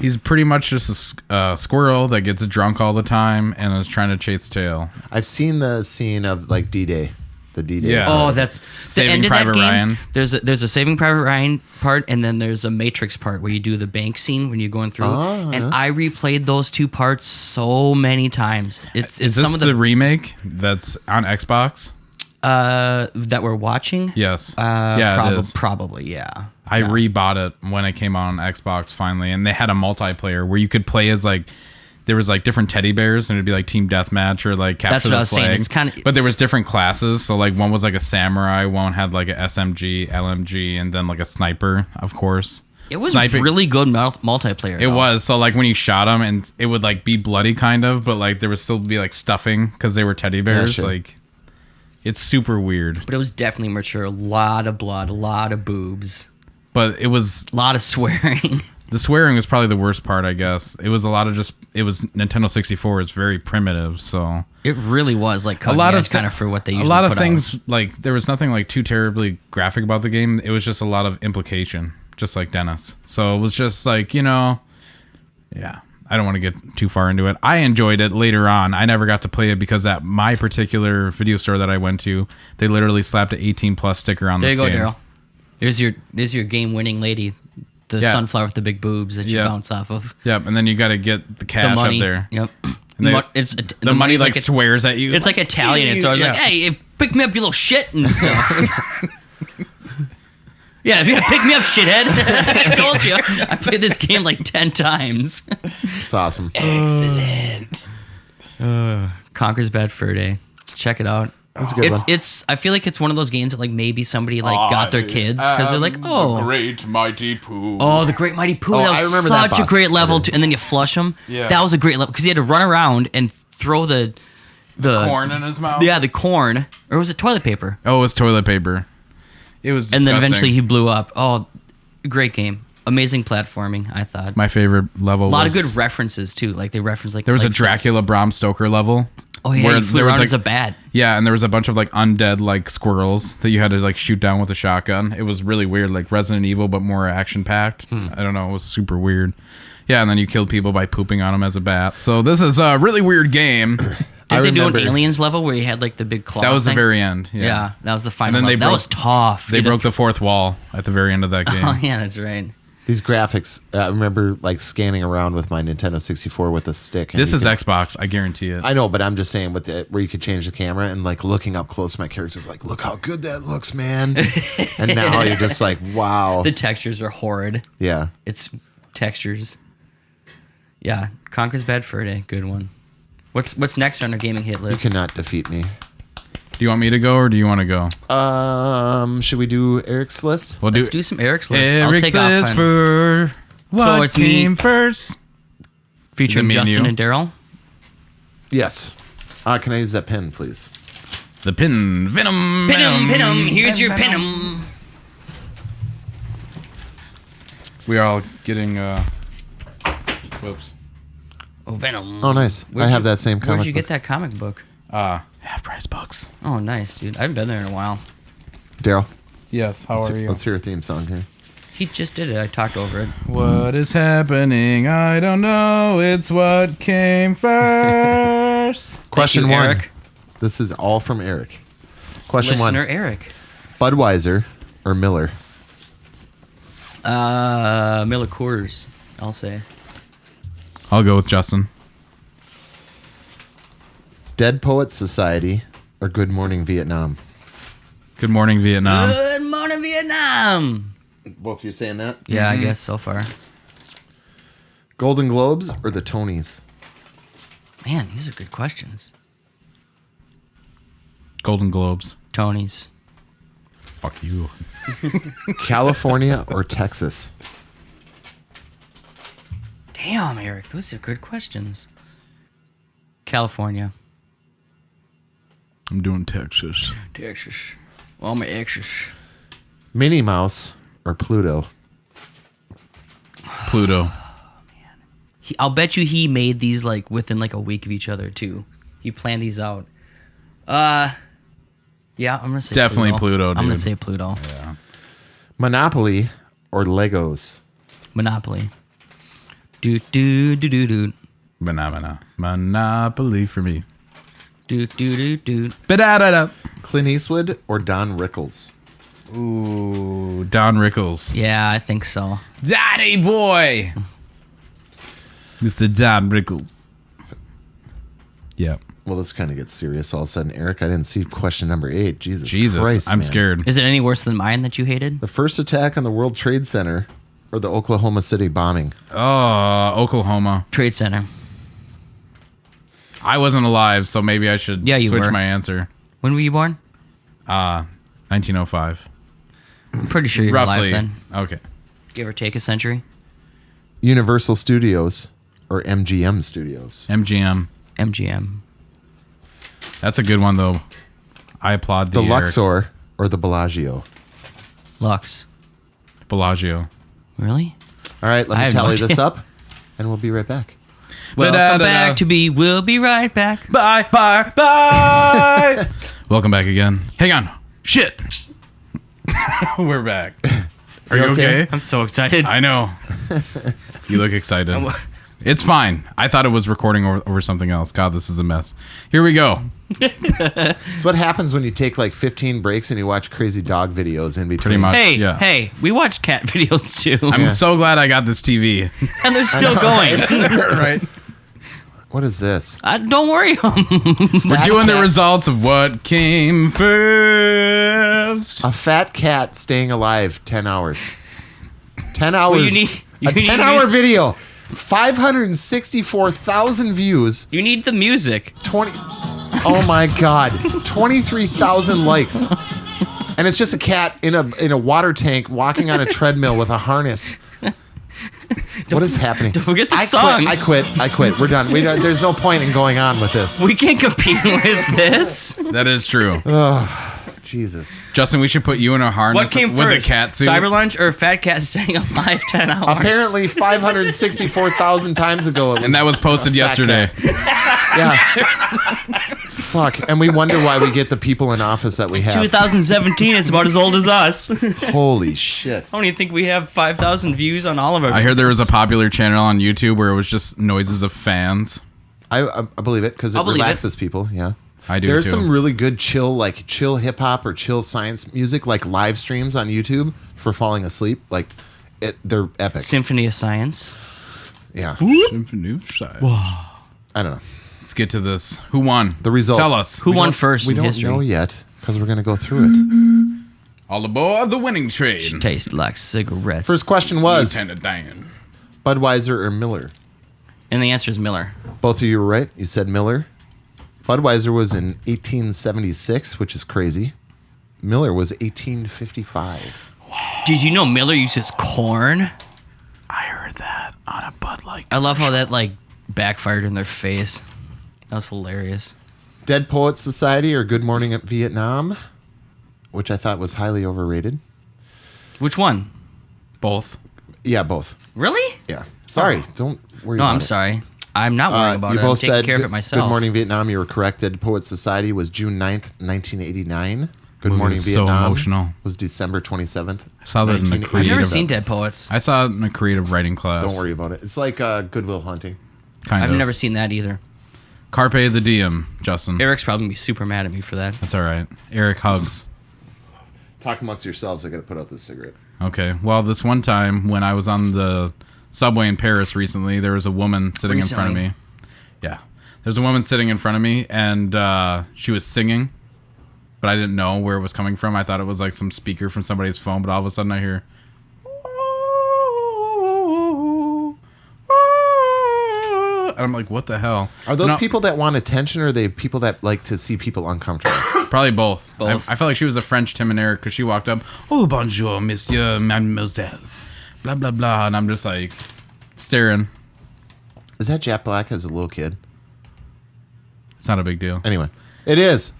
he's pretty much just a squirrel that gets drunk all the time and is trying to chase tail. I've seen the scene of like D-Day, the D-Day. Yeah. Oh, that's the Saving end of Private that game. Ryan. There's a Saving Private Ryan part, and then there's a Matrix part where you do the bank scene when you're going through. Oh, and yeah. I replayed those two parts so many times. It's Is this some of the remake that's on Xbox? that we're watching. Yes. Yeah, it is. Probably, yeah. I rebought it when it came out on Xbox finally, and they had a multiplayer where you could play as like there was like different teddy bears, and it'd be like team deathmatch or like capture That's what the I was saying. flag. It's kind of, But there was different classes. So like one was like a samurai, one had like a SMG, LMG, and then like a sniper, of course. it was Sniping. really good multiplayer. It was. So like when you shot them, and it would like be bloody kind of, but like there would still be like stuffing because they were teddy bears. sure. Like it's super weird. But it was definitely mature. A lot of blood, a lot of boobs, But it was a lot of swearing. the swearing was probably the worst part, I guess. It was a lot of just it was Nintendo 64 is very primitive, so It really was like cutting lot of edge kind of for what they a usually lot of put things out. like there was nothing like too terribly graphic about the game. It was just a lot of implication, just like Dennis. So it was just like, yeah. I don't want to get too far into it. I enjoyed it later on. I never got to play it because at my particular video store that I went to, they literally slapped an 18 plus sticker on There you this go, game. Daryl. There's your game winning lady, the Yeah. sunflower with the big boobs that you Yeah. bounce off of. Yep, and then you got to get the cash The money. up there. Yep. And they- It's the money money's like swears at you. it's like Italian. It's always like, Yeah. hey, pick me up, you little shit, and stuff. Yeah, you gotta pick me up, shithead. I told you. I played this game like 10 times. It's awesome. Excellent. Conker's Bad Fur Day. Check it out. That's a good one. It's. I feel like it's one of those games that like maybe somebody like got their kids because they're like, oh, great mighty poo. oh, the Great Mighty Pooh. Oh, That I was remember that such a boss. great level, and then you flush them. Yeah. That was a great level because you had to run around and throw the corn in his mouth. Yeah, the corn, or was it toilet paper? Oh, it was toilet paper. It was And then disgusting. eventually he blew up. Oh, great game. Amazing platforming, I thought. My favorite level A lot was, of good references too. Like they reference like there was like a Dracula Bram Stoker level. Oh yeah, where he flew there was, around like- as a bat. Yeah, and there was a bunch of like undead like squirrels that you had to like shoot down with a shotgun. It was really weird, like Resident Evil, but more action packed. I don't know, it was super weird. Yeah, and then you killed people by pooping on them as a bat. So this is a really weird game. Did they do remember- an aliens level where you had like the big claw? That was the thing? very end. Yeah, Yeah, that was the final. then they level. That broke- was tough. they You had to broke the fourth wall at the very end of that game. Oh yeah, that's right. These graphics, I remember like scanning around with my Nintendo 64 with a stick. and This you is could- Xbox, I guarantee it. I know, but I'm just saying with the, where you could change the camera and like looking up close, my character's like, look how good that looks, man. And now you're just like, wow. The textures are horrid. Yeah. It's textures. Yeah, Conker's Bad Fur Day, good one. What's next on our gaming hit You list? cannot defeat me. Do you want me to go or do you want to go? Should we do Eric's list? We'll Let's do some Eric's list. I'll Eric's take off list on- for what it's me. came first. featuring me and Justin you. and Daryl. Yes. Can I use that pen, please? The pin venom. Pin 'em, here's your pin 'em. We are all getting whoops. Oh, Venom. Oh, nice. I have that same comic Where'd you book. get that comic book? Half price books. Oh, nice, dude. I haven't been there in a while. Daryl, Yes, how are you? let's hear a theme song here. He just did it. I talked over it. What is happening? I don't know. It's what came first. Question Thank you, one. Eric. This is all from Eric. Question Listener one. Eric. Budweiser or Miller? Miller Coors, I'll say. I'll go with Justin. Dead Poets Society or Good Morning Vietnam? Good morning, Vietnam. Good morning, Vietnam. Both of you saying that? Yeah, I guess so far. Golden Globes or the Tonys? Man, these are good questions. Golden Globes. Tony's. Fuck you. California or Texas? Damn, Eric, those are good questions. California. I'm doing Texas. Texas. Well, my exes. Minnie Mouse or Pluto? Pluto. I'll bet you he made these like within like a week of each other too. He planned these out. Yeah, I'm gonna say Definitely Pluto, I'm gonna dude. say Pluto. Monopoly or Legos? Monopoly. Do do do do do Monopoly for me. do do do do. Ba-da-da-da. Clint Eastwood or Don Rickles? Ooh, Don Rickles. Yeah, I think so. Daddy boy. Mr. Don Rickles. Yep. Well, this kind of gets serious all of a sudden. Eric, I didn't see question number 8. Jesus Jesus, I'm man. scared. Is it any worse than mine that you hated? The first attack on the World Trade Center or the Oklahoma City bombing? Oh, Oklahoma. Trade Center. I wasn't alive, so maybe I should Yeah, you switch were. my answer. When were you born? 1905. I'm pretty sure you're Roughly. alive then. Okay. Give or take a century. Universal Studios or MGM Studios? MGM. MGM. That's a good one, though. I applaud The Eric. Luxor or the Bellagio? Lux. Bellagio. Really? All right, let I me have no tally this idea. up, and we'll be right back. Welcome Ba-da-da-da. back to be. We'll be right back. Bye, bye, bye. Welcome back again. Hang on. Shit. We're back. Are you okay? I'm so excited. I know. You look excited. It's fine. I thought it was recording over something else. God, this is a mess. Here we go. It's what happens when you take like 15 breaks and you watch crazy dog videos in between. Pretty much. Hey, Yeah. hey, we watch cat videos too, I'm so glad I got this TV. and they're still going. Right? What is this? Don't worry. We're doing the results of what came first. A fat cat staying alive 10 hours. 10 hours. you need a to 10-hour use- video. 564,000 views. You need the music. 20. Oh my God. 23,000 likes. And it's just a cat in a water tank walking on a treadmill with a harness. What is happening? Don't forget the I song. Quit. We're done. There's no point in going on with this. We can't compete with this. That is true. Jesus. Justin, we should put you in a harness What came with first? a cat suit. Cyber lunch or fat cat staying alive 10 hours? Apparently 564,000 times ago it was. And that was posted a fat yesterday. cat. Yeah. Fuck. And we wonder why we get the people in office that we have. 2017. It's about as old as us. Holy shit. How many think we have 5,000 views on all of our? I heard there was a popular channel on YouTube where it was just noises of fans. I believe it because it I'll believe it. relaxes people. Yeah. I do There's too. some really good chill hip hop or chill science music, like live streams on YouTube for falling asleep. Like, they're epic. Symphony of Science. Yeah. Symphony side. I don't know. Let's get to this. Who won? The results. Tell us. Who won first We in don't history? know yet because we're going to go through it. All aboard the winning train. Tastes like cigarettes. First question was Lieutenant Dan. Budweiser or Miller? And the answer is Miller. Both of you were right. You said Miller. Budweiser was in 1876, which is crazy. Miller was 1855. Did you know Miller uses corn? I heard that on a Bud Light. I love how that backfired in their face. That was hilarious. Dead Poets Society or Good Morning Vietnam, which I thought was highly overrated. Which one? Both. Yeah, both. Really? Yeah. Sorry, don't worry No, about I'm it. sorry. I'm not worrying about you it. I'm both taking said care of Good- it myself. Good Morning Vietnam. You were correct. Dead Poets Society was June 9th, 1989. Good Movie Morning was so Vietnam emotional. was December 27th. I saw that in the 1989. I've creative. never seen Dead Poets. I saw it in a creative writing class. Don't worry about it. It's like Goodwill Hunting. Kind I've of. never seen that either. Carpe the Diem, Justin. Eric's probably gonna be super mad at me for that. That's all right. Eric hugs. Talk amongst yourselves. I got to put out this cigarette. Okay. Well, this one time when I was on the subway in Paris recently, there was a woman sitting in front of Recently? me. Yeah. There's a woman sitting in front of me, and she was singing, but I didn't know where it was coming from. I thought it was like some speaker from somebody's phone, but all of a sudden I hear... And I'm like, what the hell? Are those No, people that want attention, or are they people that like to see people uncomfortable? Probably both. Both. I felt like she was a French Tim and Eric because she walked up, oh, bonjour, monsieur, mademoiselle, blah, blah, blah. And I'm just like staring. Is that Jack Black as a little kid? It's not a big deal. Anyway, it is.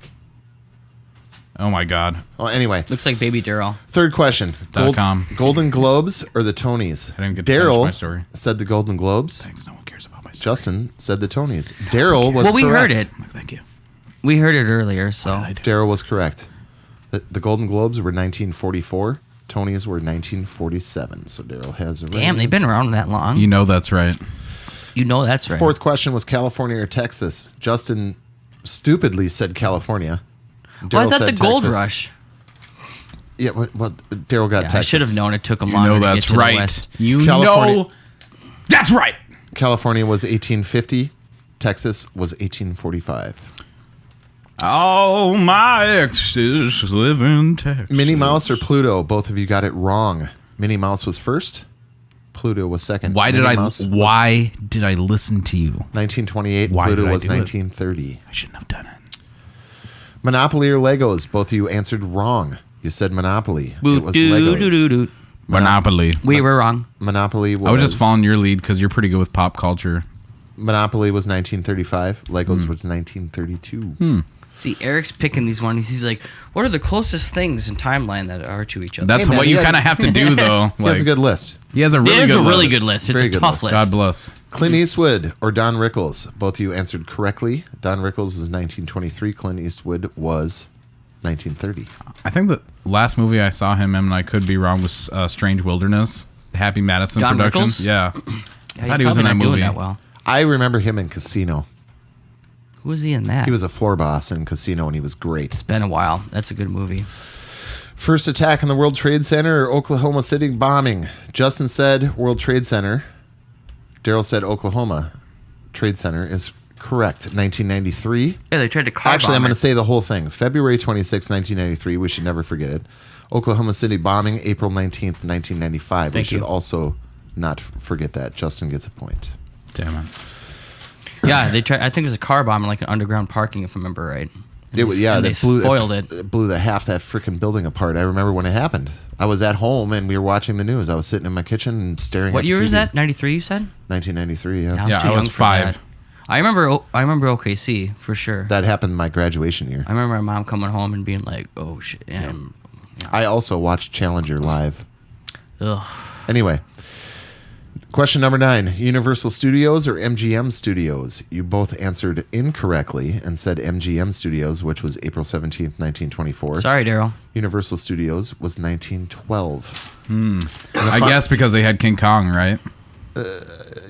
Oh, my God. Oh, anyway, Looks like Baby Daryl. third question. .com. Golden Globes or the Tonys? I didn't get to finish my Daryl story. said the Golden Globes. Thanks. No one cares about my story. Justin said the Tonys. Daryl was Well, we correct. heard it. Thank you. We heard it earlier, so Daryl was correct. The Golden Globes were 1944. Tonys were 1947. So Daryl has a right. damn, they've been around that long. You know that's right. You know that's right. Fourth question was California or Texas. Justin stupidly said California. Well, I Daryl thought the said Gold Texas. Rush. Yeah, well, Daryl got Yeah, Texas. I should have known it took them You longer know to get that's to the right. west. You California- know that's right. California was 1850. Texas was 1845. All my exes live in Texas. Minnie Mouse or Pluto? Both of you got it wrong. Minnie Mouse was first. Pluto was second. Why did Minnie I? Mouse was Why did I listen to you? 1928. Why Pluto did I was do it? 1930. I shouldn't have done it. Monopoly or Legos? Both of you answered wrong. You said Monopoly. Boo, It was doo, Legos. doo, doo, doo. Monopoly. We were wrong. Monopoly was. I was just following your lead because you're pretty good with pop culture. Monopoly was 1935. Legos was 1932. See, Eric's picking these ones. He's like, what are the closest things in timeline that are to each other? That's Hey, man, what he you has- kind of have to do, though. He has a good list. He has a really It is good a really list. good list. It's Very a good tough list. list. God bless. Clint Eastwood or Don Rickles? Both of you answered correctly. Don Rickles is 1923. Clint Eastwood was 1930. I think the last movie I saw him in, and I could be wrong, was Strange Wilderness. The Happy Madison Don production. Rickles? Yeah. Yeah, thought he was probably in that not doing movie. that well. I remember him in Casino. Who was he in that? He was a floor boss in Casino, and he was great. It's been a while. That's a good movie. First attack on the World Trade Center or Oklahoma City bombing? Justin said World Trade Center. Daryl said Oklahoma Trade Center is correct. 1993. Yeah, they tried to car Actually, I'm bomb going it. to say the whole thing. February 26, 1993. We should never forget it. Oklahoma City bombing, April 19th, 1995. Thank we should you. also not forget that. Justin gets a point. Damn it. Yeah, they tried. I think it was a car bomb in like an underground parking, if I remember right. And It was, yeah, and they foiled it. It blew the half that freaking building apart. I remember when it happened. I was at home and we were watching the news. I was sitting in my kitchen and staring. What at the year was TV. that? 93, you said? 1993. Yeah, Yeah, too I young was for 5. that. I remember OKC for sure. that happened my graduation year. I remember my mom coming home and being like, "Oh shit!" And I also watched Challenger live. ugh. Anyway, question number 9: Universal Studios or MGM Studios? You both answered incorrectly and said MGM Studios, which was April 17th, 1924. Sorry, Daryl. Universal Studios was 1912. I guess because they had King Kong, right?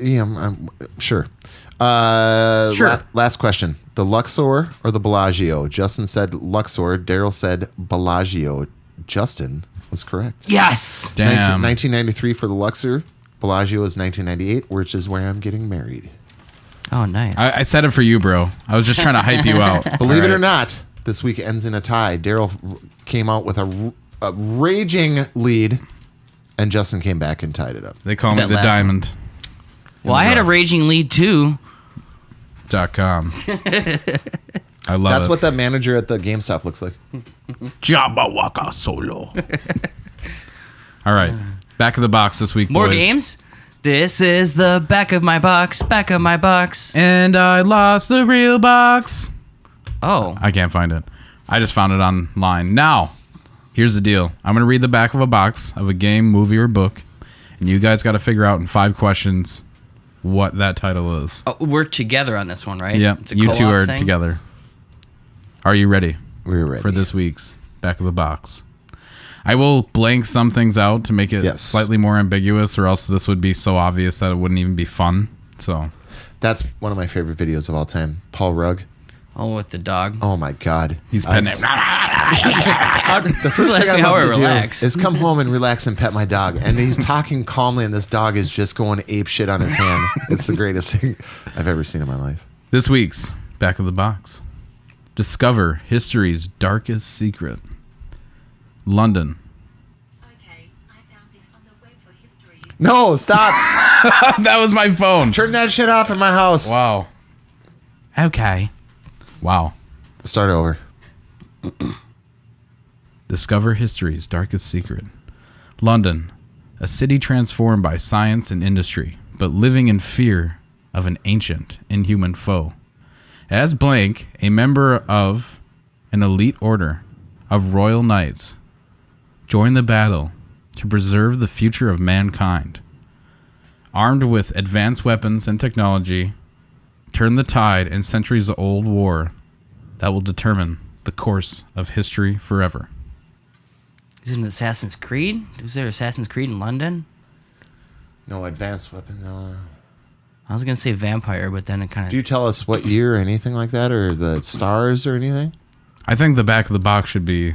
Yeah, I'm sure. Sure. Last question: the Luxor or the Bellagio? Justin said Luxor. Daryl said Bellagio. Justin was correct. Yes. Damn. 1993 for the Luxor. Bellagio is 1998, which is where I'm getting married. Oh, nice. I said it for you, bro. I was just trying to hype you out. Believe it or Alright. not, this week ends in a tie. Daryl came out with a raging lead, and Justin came back and tied it up. They call me That the last one. Diamond. well, I had a raging lead too. .com. I love That's it. what that manager at the GameStop looks like. Jabba Waka Solo. All right. Back of the box this week, More boys. games. This is the back of my box. Back of my box. And I lost the real box. Oh, I can't find it. I just found it online. Now, here's the deal. I'm going to read the back of a box of a game, movie, or book, and you guys got to figure out in 5 questions what that title is. oh, we're together on this one, right? Yep, It's a you two co-op are thing? together. Are you ready We're ready. for this week's back of the box? I will blank some things out to make it Yes. slightly more ambiguous, or else this would be so obvious that it wouldn't even be fun. So, That's one of my favorite videos of all time. Paul Rugg. Oh, with the dog. Oh my God. he's I petting just- it. The first thing I how I love to relax. do is come home and relax and pet my dog. And he's talking calmly, and this dog is just going ape shit on his hand. It's the greatest thing I've ever seen in my life. This week's back of the box. Discover history's darkest secret. London. Okay, I found this on the web for history. No, stop. That was my phone. Turn that shit off in my house. Wow. Okay. Wow. Start over. Discover history's darkest secret. London, a city transformed by science and industry, but living in fear of an ancient, inhuman foe. As blank, a member of an elite order of royal knights, join the battle to preserve the future of mankind. Armed with advanced weapons and technology, turn the tide in centuries-old war that will determine the course of history forever. Is it an Assassin's Creed? Was there Assassin's Creed in London? No advanced weapon. No. I was gonna say vampire, but then it kind Do of. you tell us what year or anything like that, or the stars or anything? I think the back of the box should be.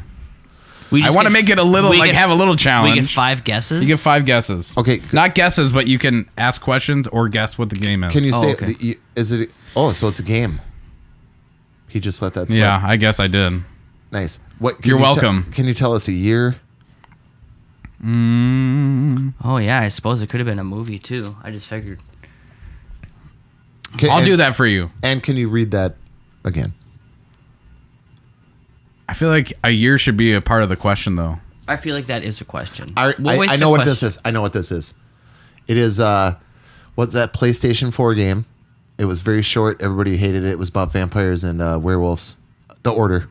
We I want to make it a little, like, have a little challenge. We get 5 guesses. You get 5 guesses. Okay. Not guesses, but you can ask questions or guess what the game is. Can you Oh, say? okay. Is it? Oh, so it's a game. He just let that slip. Yeah, I guess I did. Nice. What? You're you welcome. Can you tell us a year? Oh yeah, I suppose it could have been a movie too. I just figured. I'll do that for you. And can you read that again? I feel like a year should be a part of the question, though. I feel like that is a question. I know what this is. I know what this is. It is, what's that PlayStation 4 game? It was very short. Everybody hated it. It was about vampires and werewolves. The Order.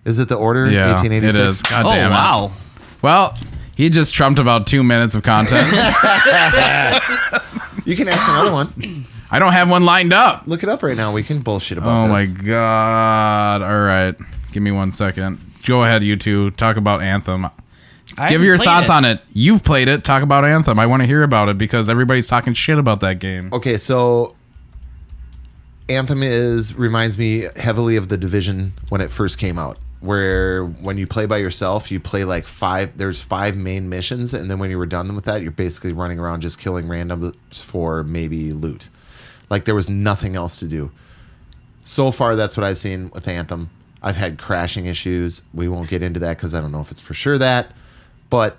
Is it The Order? Yeah, 1886? it is. God Oh damn it. wow. Well, he just trumped about 2 minutes of content. You can ask another one. I don't have one lined up. Look it up right now. We can bullshit about Oh this. my god. All right. Give me 1 second. Go ahead, you two. Talk about Anthem. I Give haven't your played thoughts on it. You've played it. Talk about Anthem. I want to hear about it because everybody's talking shit about that game. Okay, so Anthem reminds me heavily of The Division when it first came out, where when you play by yourself, you play like there's 5 main missions, and then when you were done with that, you're basically running around just killing randoms for maybe loot. Like there was nothing else to do. So far, that's what I've seen with Anthem. I've had crashing issues. We won't get into that because I don't know if it's for sure that. But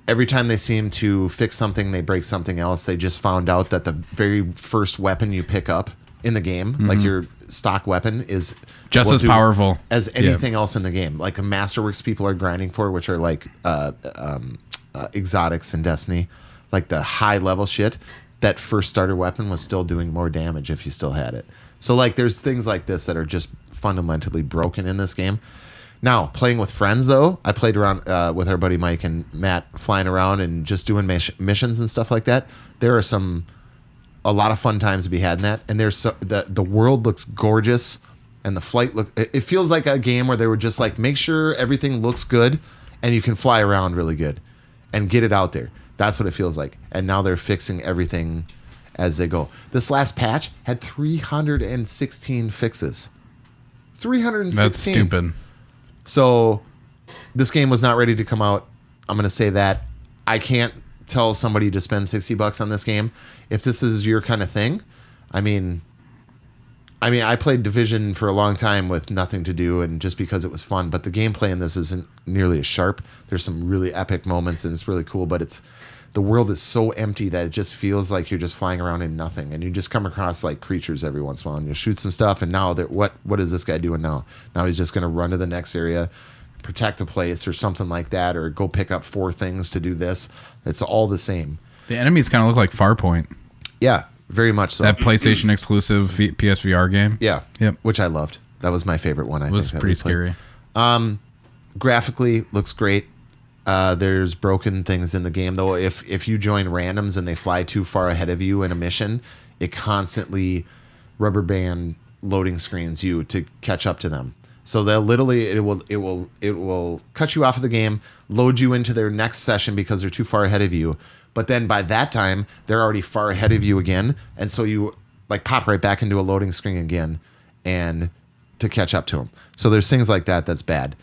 every time they seem to fix something, they break something else. They just found out that the very first weapon you pick up in the game, like your stock weapon, is Just will as do powerful. as anything else in the game. Like the Masterworks people are grinding for, which are like exotics in Destiny, like the high level shit. That first starter weapon was still doing more damage if you still had it. So like there's things like this that are just fundamentally broken in this game. Now, playing with friends, though, I played around with our buddy Mike and Matt, flying around and just doing missions and stuff like that. There are a lot of fun times to be had in that. And the world looks gorgeous, and the flight it feels like a game where they were just like, make sure everything looks good, and you can fly around really good, and get it out there. That's what it feels like. And now they're fixing everything as they go. This last patch had 316 fixes. 316. That's stupid. So this game was not ready to come out. I'm going to say that. I can't tell somebody to spend $60 on this game. If this is your kind of thing, I mean, I played Division for a long time with nothing to do and just because it was fun, but the gameplay in this isn't nearly as sharp. There's some really epic moments and it's really cool, but the world is so empty that it just feels like you're just flying around in nothing, and you just come across like creatures every once in a while, and you shoot some stuff. And now, what is this guy doing now? Now he's just going to run to the next area, protect a place or something like that, or go pick up 4 things to do this. It's all the same. The enemies kind of look like Farpoint. Yeah, very much so. That PlayStation exclusive PSVR game. Yeah, Yep. which I loved. That was my favorite one. I It was think that pretty we played. scary. Graphically, looks great. There's broken things in the game, though. If you join randoms and they fly too far ahead of you in a mission, it constantly rubber band loading screens you to catch up to them. So they'll literally it will cut you off of the game, load you into their next session because they're too far ahead of you. But then by that time, they're already far ahead of you again, and so you like pop right back into a loading screen again, and to catch up to them. So there's things like that that's bad.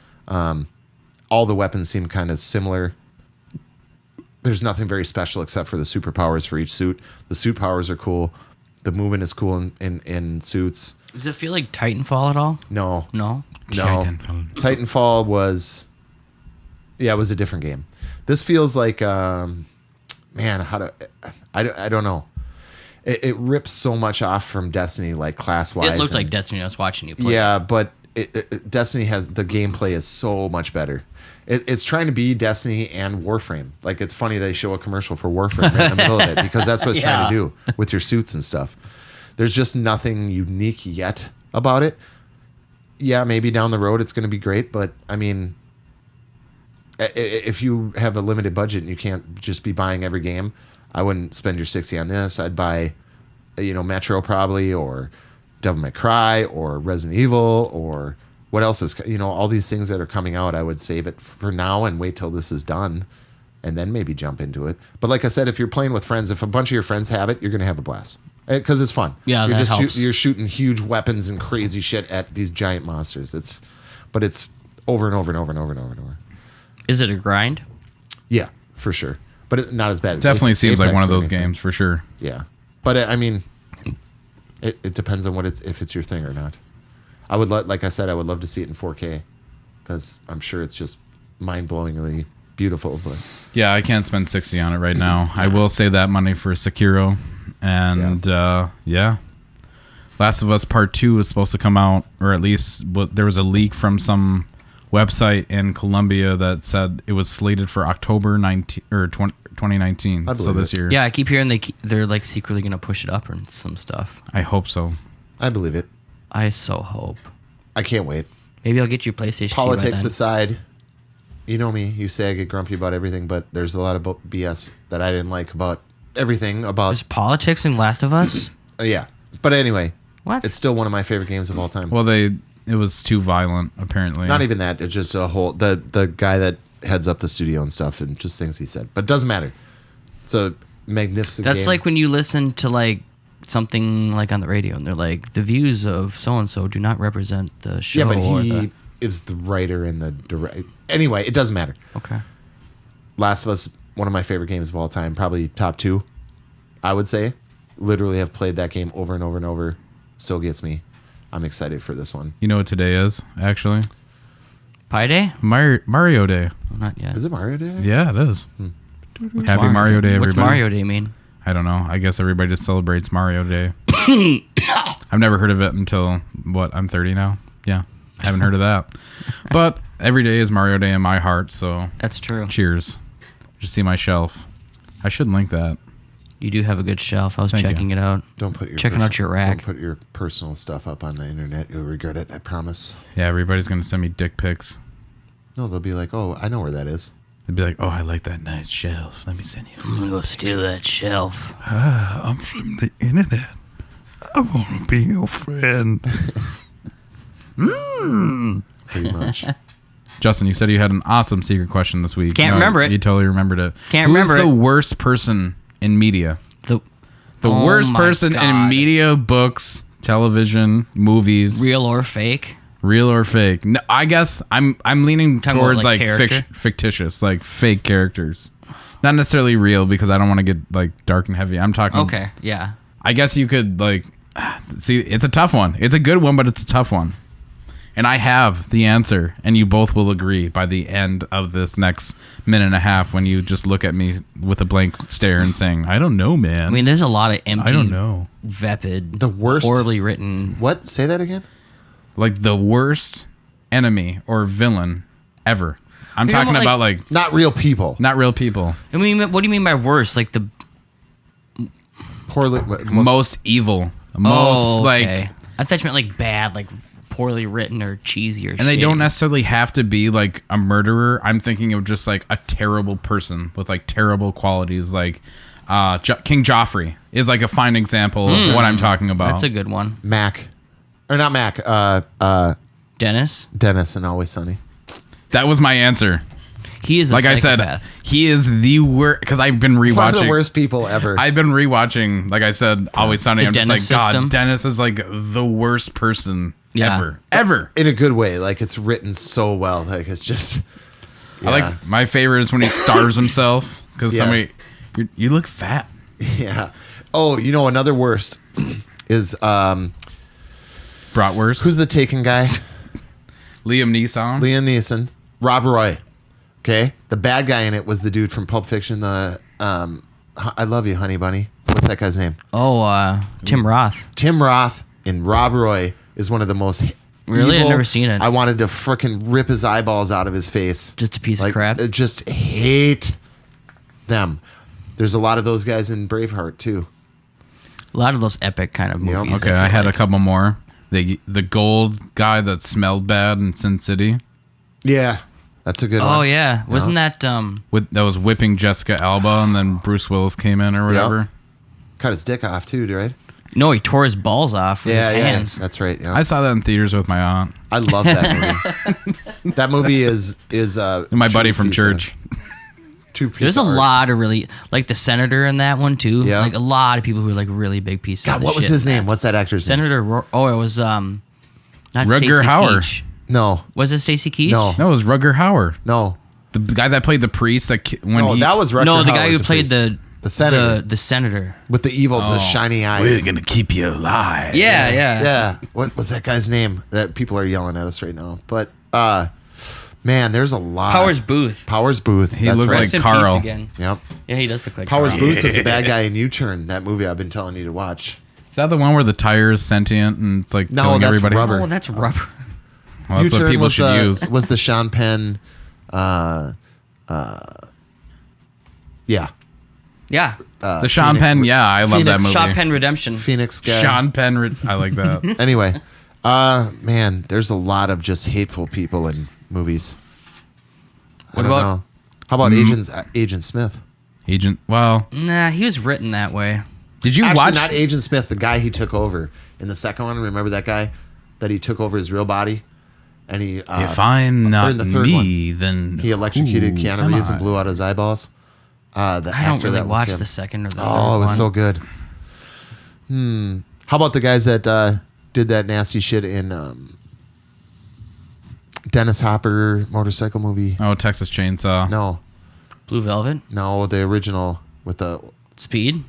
All the weapons seem kind of similar. There's nothing very special except for the superpowers for each suit. The suit powers are cool. The movement is cool in suits. Does it feel like Titanfall at all? No. No. Titanfall was a different game. This feels like, I don't know. It rips so much off from Destiny, like class-wise. It looked like Destiny. I was watching you play. Yeah, but Destiny the gameplay is so much better. It's trying to be Destiny and Warframe. Like, it's funny they show a commercial for Warframe right in the middle of it because that's what it's trying to do with your suits and stuff. There's just nothing unique yet about it. Yeah, maybe down the road it's going to be great, but I mean, if you have a limited budget and you can't just be buying every game, I wouldn't spend your $60 on this. I'd buy, Metro probably, or Devil May Cry, or Resident Evil, or what else is, all these things that are coming out. I would save it for now and wait till this is done, and then maybe jump into it. But like I said, if you're playing with friends, if a bunch of your friends have it, you're going to have a blast because it's fun. Yeah, you're that helps. You're shooting huge weapons and crazy shit at these giant monsters. But it's over and over and over and over and over and over. Is it a grind? Yeah, for sure. But not as bad. As Definitely seems like Apex one of or those anything. games for sure. Yeah, but I mean, it depends on if it's your thing or not. I would like I said, I would love to see it in 4K because I'm sure it's just mind-blowingly beautiful. But Yeah, I can't spend 60 on it right now. I will save that money for Sekiro. And yeah. Last of Us Part 2 was supposed to come out, or at least there was a leak from some website in Colombia that said it was slated for October 2019. So this year. Yeah, I keep hearing they're like secretly going to push it up or some stuff. I hope so. I believe it. I so hope. I can't wait. Maybe I'll get you a PlayStation 2 by Politics then. aside, you know me. You say I get grumpy about everything, but there's a lot of BS that I didn't like about everything about. There's politics in Last of Us? Yeah. But anyway, What? it's still one of my favorite games of all time. Well, it was too violent, apparently. Not even that. It's just a whole the guy that heads up the studio and stuff, and just things he said. But it doesn't matter. It's a magnificent. That's game. like when you listen to like something like on the radio and they're like, the views of so and so do not represent the show. Yeah, but or he is the writer and the direct. Anyway, it doesn't matter. Okay. Last of Us, one of my favorite games of all time, probably top 2, I would say. Literally have played that game over and over and over. Still gets me. I'm excited for this one. You know what today is, actually? Pi Day? Mario Day. Oh, not yet. Is it Mario Day? Yeah, it is. What's Happy Mario Day, everybody. What's Mario Day mean? I don't know. I guess everybody just celebrates Mario Day. I've never heard of it until, I'm 30 now. Yeah, haven't heard of that. But every day is Mario Day in my heart, so That's true. cheers. Just see my shelf. I should link that. You do have a good shelf. I was Thank checking you. it out. Don't put your Checking out your rack. Don't put your personal stuff up on the internet. You'll regret it. I promise. Yeah, everybody's going to send me dick pics. No, they'll be like, "Oh, I know where that is." They'd be like, oh, I like that nice shelf. Let me send you. I'm gonna go steal that shelf. I'm from the internet. I want to be your friend. Pretty much. Justin, you said you had an awesome secret question this week. Can't remember it. You totally remembered it. Can't Who remember is the it. worst person in media? The The worst my person in God. media, books, television, movies, Real or fake? real or fake. No, I guess I'm leaning Talking about, towards like, like character? fictitious, like fake characters. Not necessarily real because I don't want to get like dark and heavy. I'm talking. Okay, yeah. I guess you could like see. It's a tough one. It's a good one, but it's a tough one. And I have the answer, and you both will agree by the end of this next minute and a half when you just look at me with a blank stare and saying, "I don't know, man. I mean, there's a lot of empty, I don't know." vapid, The worst- horribly written. What? Say that again. Like the worst enemy or villain ever. I'm You know talking what, about like Not real people. not real people. I mean, what do you mean by worse? Like the Poorly. Most evil. Most okay. like. I thought you meant like bad, like poorly written or cheesy or. And they don't necessarily have to be like a murderer. I'm thinking of just like a terrible person with like terrible qualities. Like King Joffrey is like a fine example of what I'm talking about. That's a good one. Mac, or not Mac. Dennis. Dennis and Always Sunny. That was my answer. He is a Like psychopath. I said, he is the worst because I've been rewatching. One of the worst people ever. I've been rewatching, like I said, Always Sunny. The I'm just Dennis like, system? God, Dennis is like the worst person Yeah. ever. In a good way. Like it's written so well. Like it's just. I like my favorite is when he starves himself because Yeah. somebody, you look fat. Yeah. Oh, you know another worst is Bratwurst. who's the Taken guy? Liam Neeson. Liam Neeson. Rob Roy. Okay. The bad guy in it was the dude from Pulp Fiction. The I love you, honey bunny. What's that guy's name? Oh, Tim Roth. Tim Roth and Rob Roy is one of the most. Really? I've evil- never seen it. I wanted to frickin' rip his eyeballs out of his face. Just a piece of crap. Just hate them. There's a lot of those guys in Braveheart too. A lot of those epic kind of Yep. movies. Okay, feel I had like. a couple more. The gold guy that smelled bad in Sin City. Yeah, that's a good one. Oh yeah, wasn't that That was whipping Jessica Alba, and then Bruce Willis came in or whatever. Cut his dick off too, right? No, he tore his balls off with his hands. That's right. Yeah. I saw that in theaters with my aunt I love that movie. That movie is and my buddy from church. There's a lot of really like the senator in that one too. Yeah. Like a lot of people who are like really big pieces. God, of what was shit his in name? that. What's that actor's name? Senator? It was not Rutger Stacey Hauer. Keach. No, Was it Stacey Keach? No. No, it was Rutger Hauer, no, the guy that played the priest. That no. That was Rutger No, the Hauer guy as who a played priest. the senator the senator. with the evil, the shiny eyes. We're gonna keep you alive. Yeah. Yeah. What was that guy's name? That people are yelling at us right now. But Man, there's a lot. Powers Booth. Powers Booth. He That's looked right. like Rest in Carl. peace again. Yep. Yeah, he does look like Powers Carl. Booth was the bad guy in U-Turn. That movie I've been telling you to watch. Is that the one where the tire is sentient and it's like No, killing that's everybody? rubber. Oh, that's rubber. Well, that's what U-Turn people was should use. Was the Sean Penn? Yeah. Yeah. The Sean Penn, yeah, I love that Phoenix- movie. Sean Penn Redemption. Phoenix guy. Sean Penn, I like that. Anyway, man, there's a lot of just hateful people in movies. What I don't about- know. How about Agent Smith? Agent, well, Nah, he was written that way. did you Actually, watch? not Agent Smith. The guy he took over in the second one. Remember that guy that he took over his real body, and he. If I'm or not in the third me, then he electrocuted who Keanu am Reeves and I? blew out his eyeballs. The I don't actor really that was watch him. the second or the third Oh, it was one. so good. How about the guys that did that nasty shit in Dennis Hopper motorcycle movie? Oh, Texas Chainsaw. Blue Velvet. No, the original with the Speed.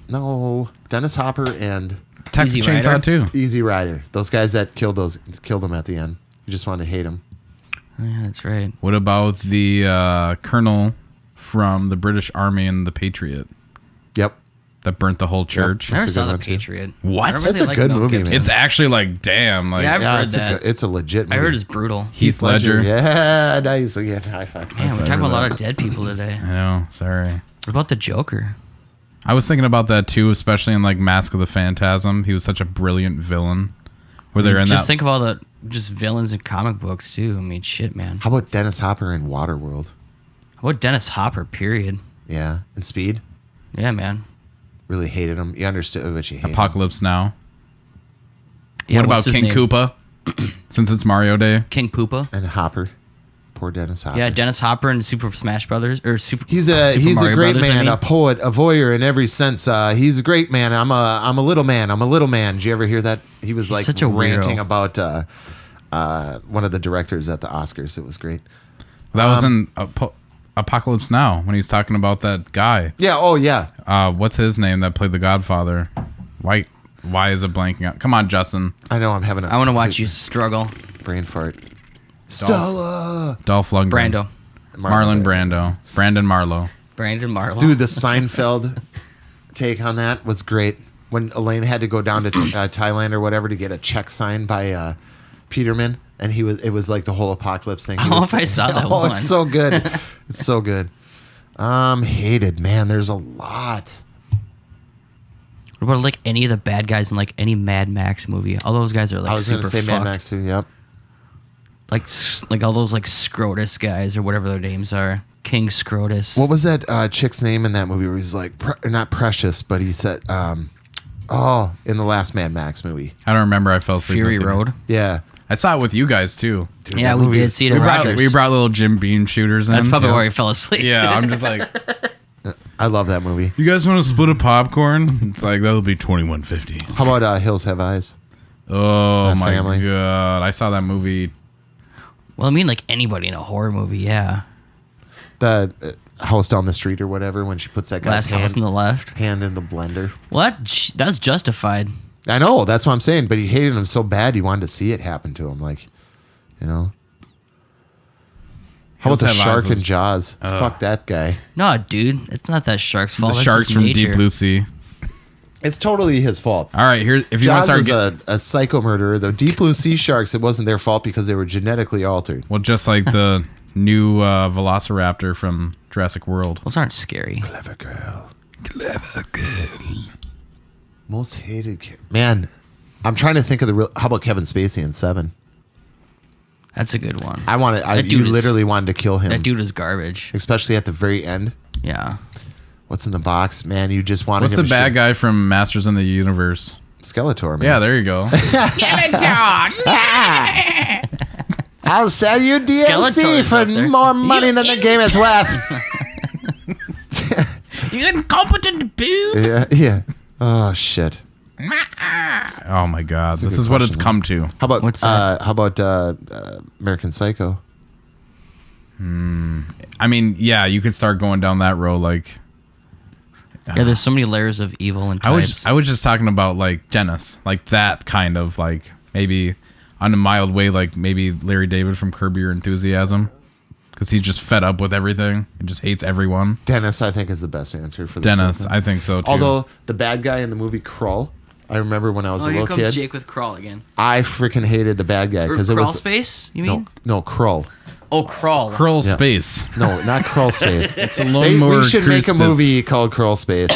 Dennis Hopper and Texas Easy Chainsaw Rider? too. Easy Rider. Those guys that killed them at the end. You just wanted to hate them. Oh, yeah, that's right. What about the colonel from the British Army and the Patriot Yep. that burnt the whole church? I never That's a saw good The one, too. Patriot. What? I don't That's a like good Mel movie, Gibson. man. It's actually like, damn, like Yeah, I've heard it's that. it's a legit movie. I heard it's brutal. Heath Ledger. Yeah, nice. Again, high five. Man, we're talking about a lot of dead people today. I know. Sorry. What about the Joker? I was thinking about that too, especially in like Mask of the Phantasm. He was such a brilliant villain. Where they're in Just that. think of all the just villains in comic books too. I mean, shit, man. How about Dennis Hopper in Waterworld? How about Dennis Hopper? Period. Yeah, and Speed. Yeah, man. Really hated him. You understood what you hated. Apocalypse Now. Yeah, What about what's his King name? Koopa? Since it's Mario Day. King Poopa. And Hopper. Poor Dennis Hopper. Yeah, Dennis Hopper in Super Smash Brothers or Super. He's Super a Mario great Brothers, I man, mean. a poet, a voyeur in every sense. He's a great man. I'm a little man. I'm a little man. Did you ever hear that? He was like such a ranting weirdo. about one of the directors at the Oscars. It was great. That was in Apocalypse Now when he was talking about that guy. Yeah. Oh yeah. What's his name that played the Godfather? Why is it blanking out? Come on, Justin. I know. I'm having I want to watch you struggle. brain fart. Stella. Dolph Lundgren. Brando. Marlon Brando. Brandon Marlowe. Brandon Marlowe. Dude, the Seinfeld take on that was great. When Elaine had to go down to Thailand or whatever to get a check signed by Peterman, and it was like the whole apocalypse thing. I don't know if I saw that one. It's so good. It's so good. Hated, man. There's a lot. What about like any of the bad guys in like any Mad Max movie? All those guys are I like was going super to say fucked. Mad Max too. Yep. Like all those like Scrotus guys or whatever their names are. King Scrotus. What was that chick's name in that movie where he's like, not Precious, but he said, in the last Mad Max movie. I don't remember. I fell asleep. Fury with it. Road. Yeah. I saw it with you guys too. Dude, Yeah, that we movie did was see it so in We Rogers. brought, we brought little Jim Beam shooters in. That's probably Yeah. where he fell asleep. Yeah, I'm just like, I love that movie. you guys want to split a popcorn? It's like that'll be $21.50. How about Hills Have Eyes? Oh My my Family. god! I saw that movie. Well, I mean, like anybody in a horror movie, yeah. The house down the street or whatever, when she puts that guy's Last House on the Left. hand in the blender. Well, that's justified. I know, that's what I'm saying, but he hated him so bad he wanted to see it happen to him. Like, you know. How about the Hills Have Eyes shark was- in Jaws? Fuck that guy. No, dude, it's not that shark's fault. The That's sharks just from nature. Deep Blue Sea. It's totally his fault. All right, here. If you want Jaws to start, was a psycho murderer. The Deep Blue Sea sharks, it wasn't their fault because they were genetically altered. well, just like the new Velociraptor from Jurassic World. Those aren't scary. Clever girl. Most hated man. I'm trying to think of the real. How about Kevin Spacey in Seven? That's a good one. You dude is- literally wanted to kill him, That dude is garbage. especially at the very end. Yeah. What's in the box, man? You just wanted What's him the to bad shoot guy from Masters in the Universe? Skeletor, man. Yeah, there you go. I'll sell you DLC Skeletor's for up there. more money than the game is worth. You incompetent boo! Yeah. Oh shit. Oh my god, this good is what it's question, come to. How about What's that? American Psycho? I mean, yeah, you could start going down that road. Like, Yeah, there's so many layers of evil and types. I was just talking about like Dennis, like that kind of like maybe on a mild way, like maybe Larry David from Curb Your Enthusiasm. because he's just fed up with everything and just hates everyone. Dennis, I think, is the best answer for this. Dennis, whole thing. I think so too. Although the bad guy in the movie Krull, I remember when I was a here little comes kid, Jake with Crawl again. I freaking hated the bad guy because it Crawl was Space, you mean? no Krull. Oh, Crawl. Krull Yeah. Space. No, not Krull Space. It's a little more. We should make a Christmas. movie called Krull Space.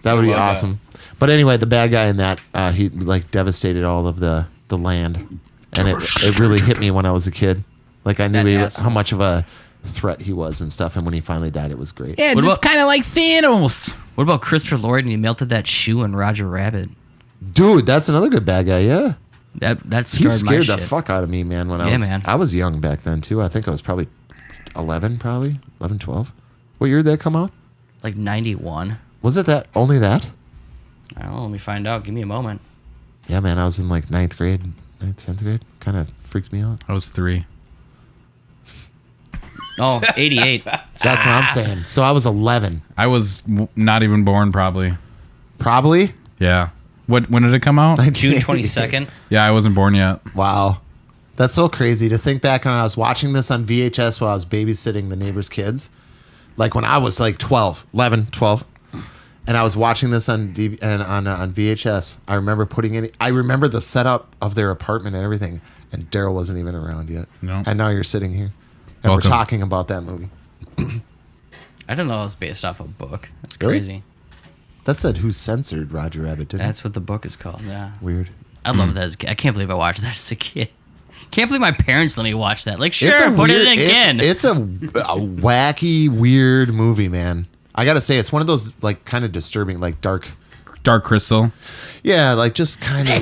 That would be love awesome. But anyway, the bad guy in that he like devastated all of the land, and it really hit me when I was a kid. Like I knew That he, asshole. how much of a threat he was and stuff. And when he finally died, it was great. Yeah, What just about- kind of like Thanos. What about Christopher Lloyd and he melted that shoe in Roger Rabbit? Dude, that's another good bad guy. Yeah, That he scarred my scared the shit. fuck out of me, man. When Yeah, I was young back then too. I think I was probably 11, 12. What year did that come out? Like 91. Was it that only that? I don't know. Let me find out. Give me a moment. Yeah, man. I was in like 9th grade, 10th grade. Kind of freaked me out. I was 3. Oh, 88. That's what I'm saying. So I was 11, I was not even born, probably. probably. Yeah. When did it come out? June 22nd. Yeah, I wasn't born yet. Wow. That's so crazy to think back on. I was watching this on VHS while I was babysitting the neighbor's kids. Like when I was like 11, 12. And I was watching this on VHS. I remember I remember the setup of their apartment and everything. And Daryl wasn't even around yet. No. And now you're sitting here. And Welcome. we're talking about that movie. I didn't know it was based off a book. That's Really? crazy. That said, who censored Roger Rabbit, didn't That's what the book is called. Yeah. it? Weird. I love that as a kid. I can't believe I watched that as a kid. Can't believe my parents let me watch that. Like, sure, put it in again. It's a wacky, weird movie, man. I gotta say, it's one of those like kind of disturbing, like dark. Dark Crystal. Yeah, like just kind of.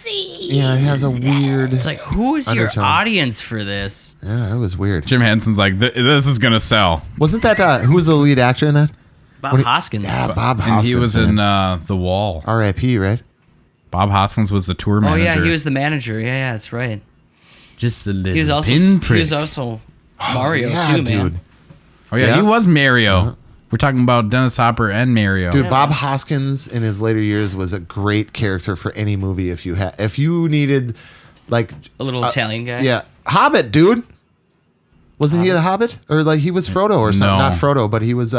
Yeah, it has a weird. It's like, who is your Undertone. audience for this? Yeah, it was weird. Jim Henson's like, this is gonna sell. Wasn't that who was the lead actor in that? Bob Hoskins. Yeah, Bob And Hoskins. he was in The Wall. R.I.P. Right? Bob Hoskins was the tour Oh manager. yeah, he was the manager. Yeah, that's right. just a little He was also pinprick. Mario yeah, too, man. dude. Oh yeah, Yeah. he was Mario. We're talking about Dennis Hopper and Mario. Dude, Bob Hoskins in his later years was a great character for any movie. If you needed, like A little Italian guy. yeah, Hobbit, dude. Wasn't he the Hobbit, or like he was Frodo or something? No. Not Frodo, but he was.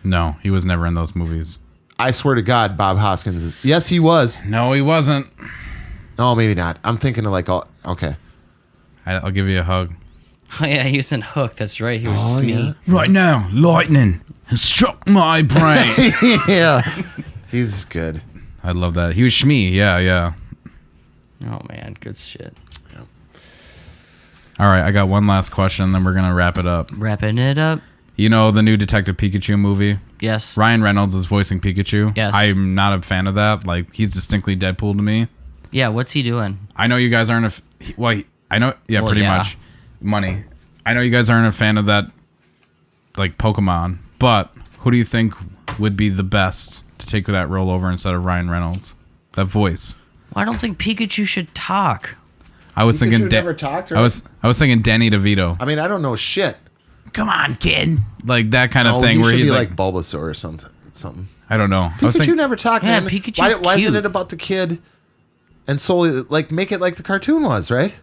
No, he was never in those movies. I swear to God, Bob Hoskins. Yes, he was. No, he wasn't. Oh, maybe not. I'm thinking of like, okay. I'll give you a hug. Oh yeah, he was in Hook. That's right. He was Oh, Smee. yeah. Right now, lightning has struck my brain. Yeah, he's good. I love that. He was Shmee. Yeah. Oh man, good shit. All right, I got one last question, then we're gonna wrap it up. Wrapping it up. You know the new Detective Pikachu movie? Yes. Ryan Reynolds is voicing Pikachu. Yes. I'm not a fan of that. Like, he's distinctly Deadpool to me. Yeah. What's he doing? I know you guys aren't I know. Yeah, Well, pretty yeah. much. Money. I know you guys aren't a fan of that, like Pokemon. But who do you think would be the best to take that role over instead of Ryan Reynolds? That voice. Well, I don't think Pikachu should talk. I was thinking. never talked, right? I was thinking Danny DeVito. I mean, I don't know shit. Come on, kid. Like that kind of Oh, thing he where should he's be like, like Bulbasaur or something. I don't know. I was Pikachu thinking, never talked, Yeah, man. Pikachu's why isn't cute. it about the kid and solely like make it like the cartoon was, right?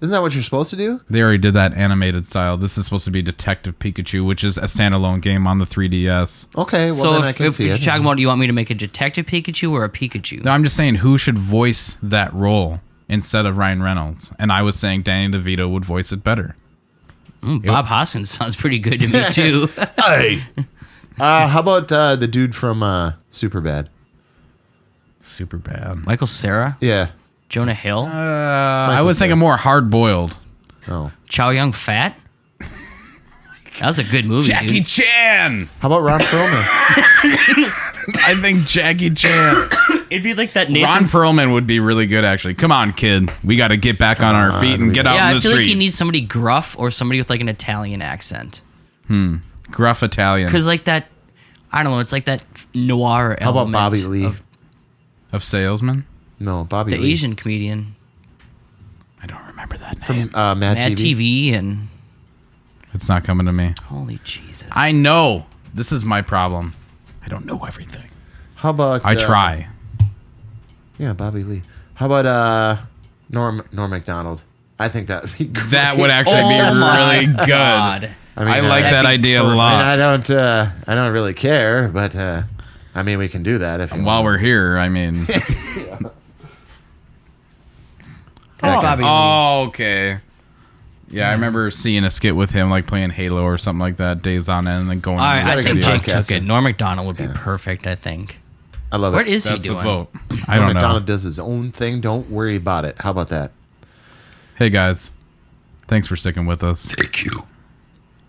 Isn't that what you're supposed to do? they already did that animated style. This is supposed to be Detective Pikachu, which is a standalone game on the 3DS. Okay, well so then I if can see you're it. talking about, do you want me to make a Detective Pikachu or a Pikachu? No, I'm just saying who should voice that role instead of Ryan Reynolds. And I was saying Danny DeVito would voice it better. Bob Hoskins sounds pretty good to me too. Hey. How about the dude from Superbad? Super bad. Michael Cera, Yeah. Jonah Hill, I was thinking more hard boiled. Oh. Chow Yun Fat. That was a good movie, Jackie dude. Chan. How about Ron Perlman? I think Jackie Chan. It'd be like that Nathan. Ron Perlman would be really good, actually. Come on, kid. We got to get back on our feet and get out Yeah, in I the feel like street. you need somebody gruff or somebody with like an Italian accent. Gruff Italian Because like that, I don't know. It's like that noir How about element Bobby Lee? of salesman. No, Bobby the Lee. Asian comedian, I don't remember that name. From Mad Mad TV. TV, and It's not coming to me. holy Jesus. I know. This is my problem. I don't know everything. How about I try. Yeah, Bobby Lee. How about Norm Macdonald? I think that would be great. That would actually be really good. God. I like that That'd be idea a perfect. lot. I don't really care, but I mean, we can do that if you While want. we're here, I mean. That's Bobby. Oh, okay. Yeah, I remember seeing a skit with him, like playing Halo or something like that, days on end, and then going. I into the think video. Jake took it. Norm Macdonald would be perfect, I think. I love What it. is That's he the doing? vote. I don't know. McDonald does his own thing. Don't worry about it. How about that? Hey guys, thanks for sticking with us. Thank you.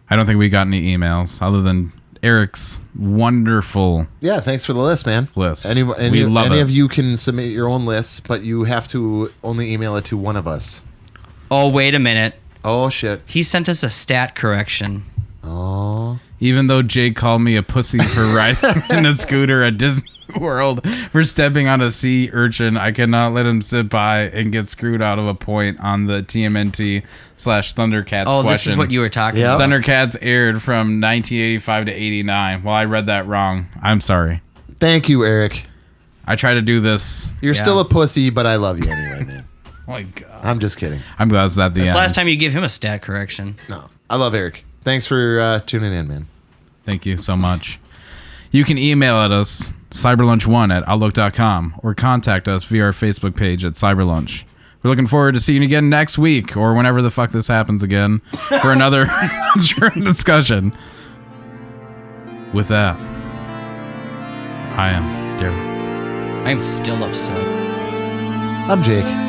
I don't think we got any emails other than Eric's wonderful. Yeah, thanks for the list, man. List. Any We love it. of you can submit your own lists, but you have to only email it to one of us. Oh, wait a minute. Oh shit. He sent us a stat correction. Oh. Even though Jake called me a pussy for riding in a scooter at Disney World for stepping on a sea urchin, I cannot let him sit by and get screwed out of a point on the TMNT/Thundercats Oh, question. this is what you were talking Yeah. about. Thundercats aired from 1985 to 89. Well, I read that wrong. I'm sorry. Thank you, Eric. I try to do this. You're Yeah. still a pussy, but I love you anyway, man. Oh my God. I'm just kidding. I'm glad it's at the It's end. the last time you give him a stat correction. No, I love Eric. Thanks for tuning in, man. Thank you so much. You can email at us, cyberlunch1@outlook.com, or contact us via our Facebook page at cyberlunch. We're looking forward to seeing you again next week, or whenever the fuck this happens again, for another discussion. With that, I am Derek. I'm still upset. I'm Jake.